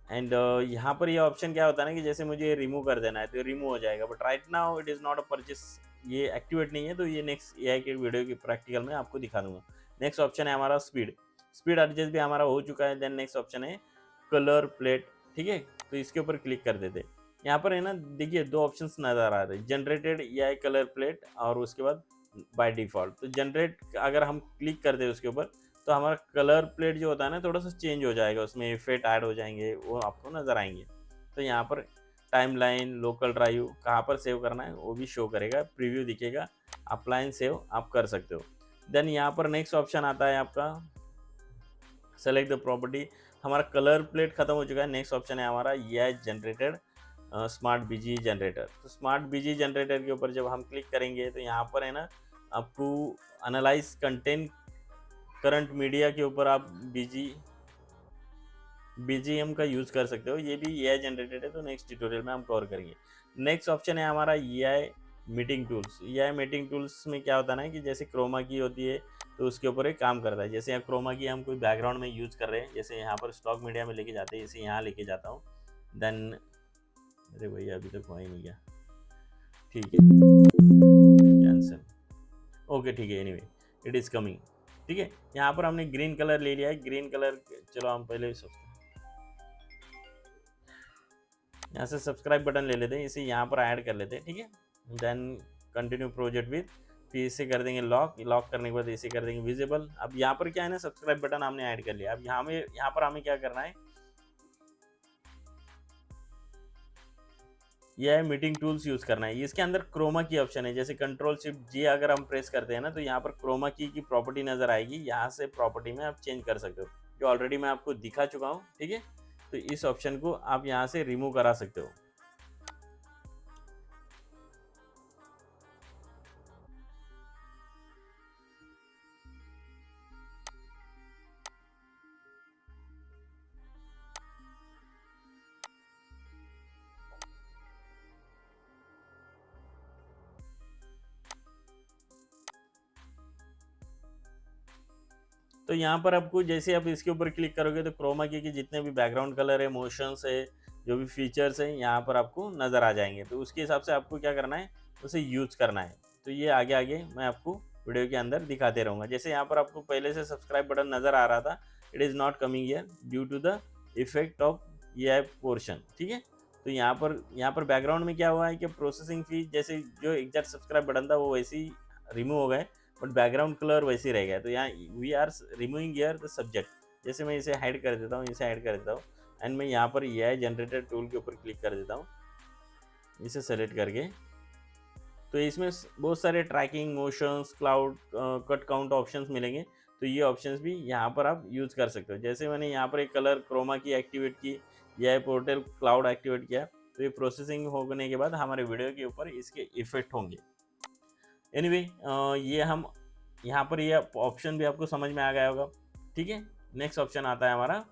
एंड यहाँ पर ये ऑप्शन क्या होता है ना कि जैसे मुझे रिमूव कर देना है तो रिमूव हो जाएगा, but right now it is not a purchase, ये एक्टिवेट नहीं है। तो ये नेक्स्ट एआई के वीडियो की प्रैक्टिकल में आपको दिखा दूंगा। नेक्स्ट ऑप्शन है हमारा स्पीड एडजस्ट भी हमारा हो चुका है। देन नेक्स्ट ऑप्शन है कलर प्लेट, ठीक है। तो इसके ऊपर क्लिक कर देते, यहाँ पर है ना देखिए दो ऑप्शंस नज़र आ रहे हैं, जनरेटेड एआई कलर प्लेट और उसके बाद बाय डिफ़ॉल्ट। तो जनरेट अगर हम क्लिक कर दे उसके ऊपर तो हमारा कलर प्लेट जो होता है ना थोड़ा सा चेंज हो जाएगा, उसमें इफेक्ट ऐड हो जाएंगे, वो आपको नज़र आएंगे। तो यहाँ पर टाइमलाइन, लोकल ड्राइव कहाँ पर सेव करना है वो भी शो करेगा, प्रीव्यू दिखेगा, अप्लाइन सेव आप कर सकते हो। देन यहाँ पर नेक्स्ट ऑप्शन आता है आपका सेलेक्ट द प्रॉपर्टी। हमारा कलर प्लेट खत्म हो चुका है। नेक्स्ट ऑप्शन है हमारा ये जनरेटेड स्मार्ट बीजी जनरेटर। तो स्मार्ट बीजी जनरेटर के ऊपर जब हम क्लिक करेंगे तो यहाँ पर है ना आपको एनालाइज कंटेंट करंट मीडिया के ऊपर आप बीजीएम का यूज़ कर सकते हो, ये भी एआई जनरेटेड है। तो नेक्स्ट ट्यूटोरियल में हम कवर करेंगे। नेक्स्ट ऑप्शन है हमारा AI meeting tools. AI meeting tools में क्या होता है ना कि जैसे क्रोमा की होती है तो उसके ऊपर एक काम करता है। जैसे यहाँ क्रोमा की हम कोई बैकग्राउंड में यूज़ कर रहे हैं, जैसे यहाँ पर स्टॉक मीडिया में लेके जाते हैं, इसे यहाँ लेके जाता हूँ। देन अरे भैया अभी तक हुआ ही नहीं गया, ठीक है कैंसिल, ओके ठीक है, एनीवे इट इज़ कमिंग, ठीक है। यहाँ पर हमने ग्रीन कलर ले लिया है, ग्रीन कलर चलो हम पहले यहाँ से सब्सक्राइब बटन ले लेते हैं, इसे यहाँ पर ऐड कर लेते हैं, ठीक है। देन कंटिन्यू प्रोजेक्ट विद, फिर इसे कर देंगे लॉक करने के बाद इसे कर देंगे विजिबल। अब यहाँ पर क्या है ना सब्सक्राइब बटन हमने ऐड कर लिया। अब यहाँ पर हमें क्या करना है, यह है मीटिंग टूल्स यूज़ करना है। इसके अंदर क्रोमा की ऑप्शन है, जैसे कंट्रोल शिफ्ट जी अगर हम प्रेस करते हैं ना तो यहाँ पर क्रोमा की प्रॉपर्टी नज़र आएगी, यहाँ से प्रॉपर्टी में आप चेंज कर सकते हो, जो ऑलरेडी मैं आपको दिखा चुका हूँ, ठीक है। तो इस ऑप्शन को आप यहाँ से रिमूव करा सकते हो। तो यहाँ पर आपको जैसे आप इसके ऊपर क्लिक करोगे तो क्रोमा की के जितने भी बैकग्राउंड कलर है, मोशंस है, जो भी फीचर्स हैं यहाँ पर आपको नज़र आ जाएंगे। तो उसके हिसाब से आपको क्या करना है, उसे यूज़ करना है। तो ये आगे आगे मैं आपको वीडियो के अंदर दिखाते रहूँगा। जैसे यहाँ पर आपको पहले से सब्सक्राइब बटन नज़र आ रहा था, it is not coming here due to the effect of ये पोर्शन, ठीक है। तो यहाँ पर बैकग्राउंड में क्या हुआ है कि प्रोसेसिंग फी जैसे जो एग्जैक्ट सब्सक्राइब बटन था वो वैसे ही रिमूव हो गए, बट बैकग्राउंड कलर वैसे ही रह गया। तो यहाँ we are removing here the subject. जैसे मैं इसे हाइड कर देता हूँ, इसे हाइड कर देता हूँ, एंड मैं यहाँ पर AI जनरेटर टूल के ऊपर क्लिक कर देता हूँ, इसे सेलेक्ट करके। तो इसमें बहुत सारे tracking, motions, cloud, cut count options मिलेंगे। तो ये ऑप्शंस भी यहाँ पर आप यूज़ कर सकते हो। जैसे मैंने यहाँ पर एक कलर क्रोमा की एक्टिवेट की, या पोर्टल क्लाउड एक्टिवेट किया, तो ये प्रोसेसिंग होने के बाद हमारे वीडियो के ऊपर इसके इफेक्ट होंगे। एनीवे ये हम यहाँ पर ये ऑप्शन भी आपको समझ में आ गया होगा, ठीक है। नेक्स्ट ऑप्शन आता है हमारा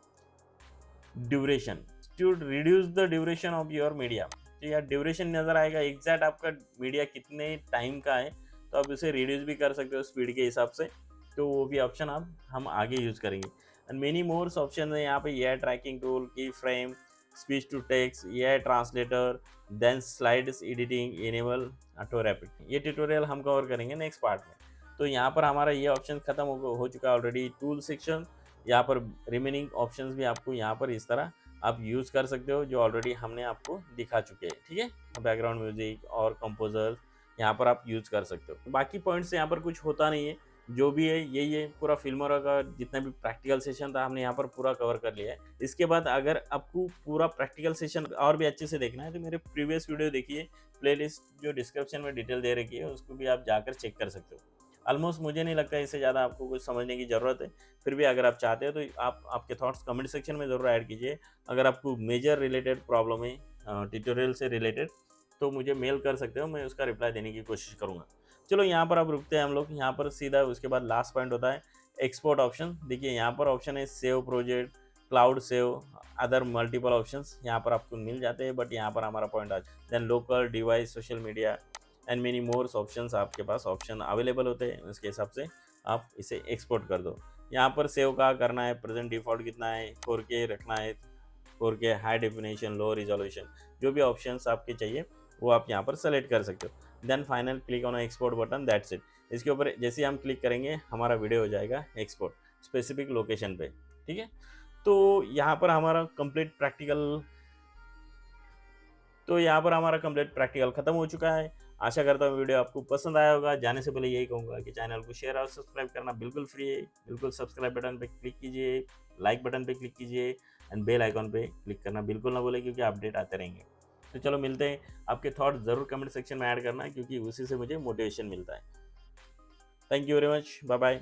duration, to reduce the duration of your media. तो यार ड्यूरेशन नज़र आएगा एग्जैक्ट आपका मीडिया कितने टाइम का है, तो आप उसे रिड्यूस भी कर सकते हो स्पीड के हिसाब से। तो वो भी ऑप्शन हम आगे यूज़ करेंगे। एंड मेनी मोर्स ऑप्शन है यहाँ पे, AI tracking tool, keyframe, speech to text, AI translator, then slides editing, enable auto rapid. ये ट्यूटोरियल हम कवर करेंगे नेक्स्ट पार्ट में। तो यहाँ पर हमारा ये ऑप्शन खत्म हो चुका है ऑलरेडी, टूल सेक्शन। यहाँ पर रिमेनिंग ऑप्शंस भी आपको यहाँ पर इस तरह आप यूज़ कर सकते हो, जो ऑलरेडी हमने आपको दिखा चुके हैं, ठीक है। बैकग्राउंड म्यूजिक और कंपोजर यहाँ पर आप यूज़ कर सकते हो। बाकी पॉइंट्स यहाँ पर कुछ होता नहीं है, जो भी है यही है। पूरा फिल्मोरा का जितना भी प्रैक्टिकल सेशन था हमने यहाँ पर पूरा कवर कर लिया है। इसके बाद अगर आपको पूरा प्रैक्टिकल सेशन और भी अच्छे से देखना है तो मेरे प्रीवियस वीडियो देखिए, प्लेलिस्ट जो डिस्क्रिप्शन में डिटेल दे रखी है उसको भी आप जाकर चेक कर सकते हो। ऑलमोस्ट मुझे नहीं लगता इससे ज़्यादा आपको कुछ समझने की ज़रूरत है। फिर भी अगर आप चाहते हो तो आपके थॉट्स कमेंट सेक्शन में ज़रूर ऐड कीजिए। अगर आपको मेजर रिलेटेड प्रॉब्लम है ट्यूटोरियल से रिलेटेड, तो मुझे मेल कर सकते हो, मैं उसका रिप्लाई देने की कोशिश करूँगा। चलो यहाँ पर अब रुकते हैं हम लोग। यहाँ पर सीधा उसके बाद लास्ट पॉइंट होता है एक्सपोर्ट ऑप्शन। देखिए यहाँ पर ऑप्शन है save project, cloud save, other multiple options यहाँ पर आपको मिल जाते हैं, बट यहाँ पर हमारा पॉइंट आ then local device, social media and many mores options आपके पास ऑप्शन अवेलेबल होते हैं। उसके हिसाब से आप इसे एक्सपोर्ट कर दो। यहाँ पर सेव का करना है, प्रेजेंट डिफ़ॉल्ट कितना है, 4K रखना है, 4K हाई डेफिनेशन, लो रिजोल्यूशन, जो भी ऑप्शंस आपके चाहिए वो आप यहाँ पर सेलेक्ट कर सकते हो। Then final click on export button, that's it. इसके ऊपर जैसे हम क्लिक करेंगे हमारा वीडियो हो जाएगा एक्सपोर्ट स्पेसिफिक लोकेशन पे, ठीक है। तो यहाँ पर हमारा कंप्लीट प्रैक्टिकल खत्म हो चुका है। आशा करता हूँ वीडियो आपको पसंद आया होगा। जाने से पहले यही कहूँगा कि चैनल को शेयर और सब्सक्राइब करना बिल्कुल फ्री है। बिल्कुल सब्सक्राइब बटन पे क्लिक कीजिए, लाइक बटन पे क्लिक कीजिए एंड बेल आइकॉन पे क्लिक करना बिल्कुल ना भूलें, क्योंकि अपडेट आते रहेंगे। तो चलो मिलते हैं। आपके थॉट ज़रूर कमेंट सेक्शन में ऐड करना, क्योंकि उसी से मुझे मोटिवेशन मिलता है। Thank you very much, bye bye.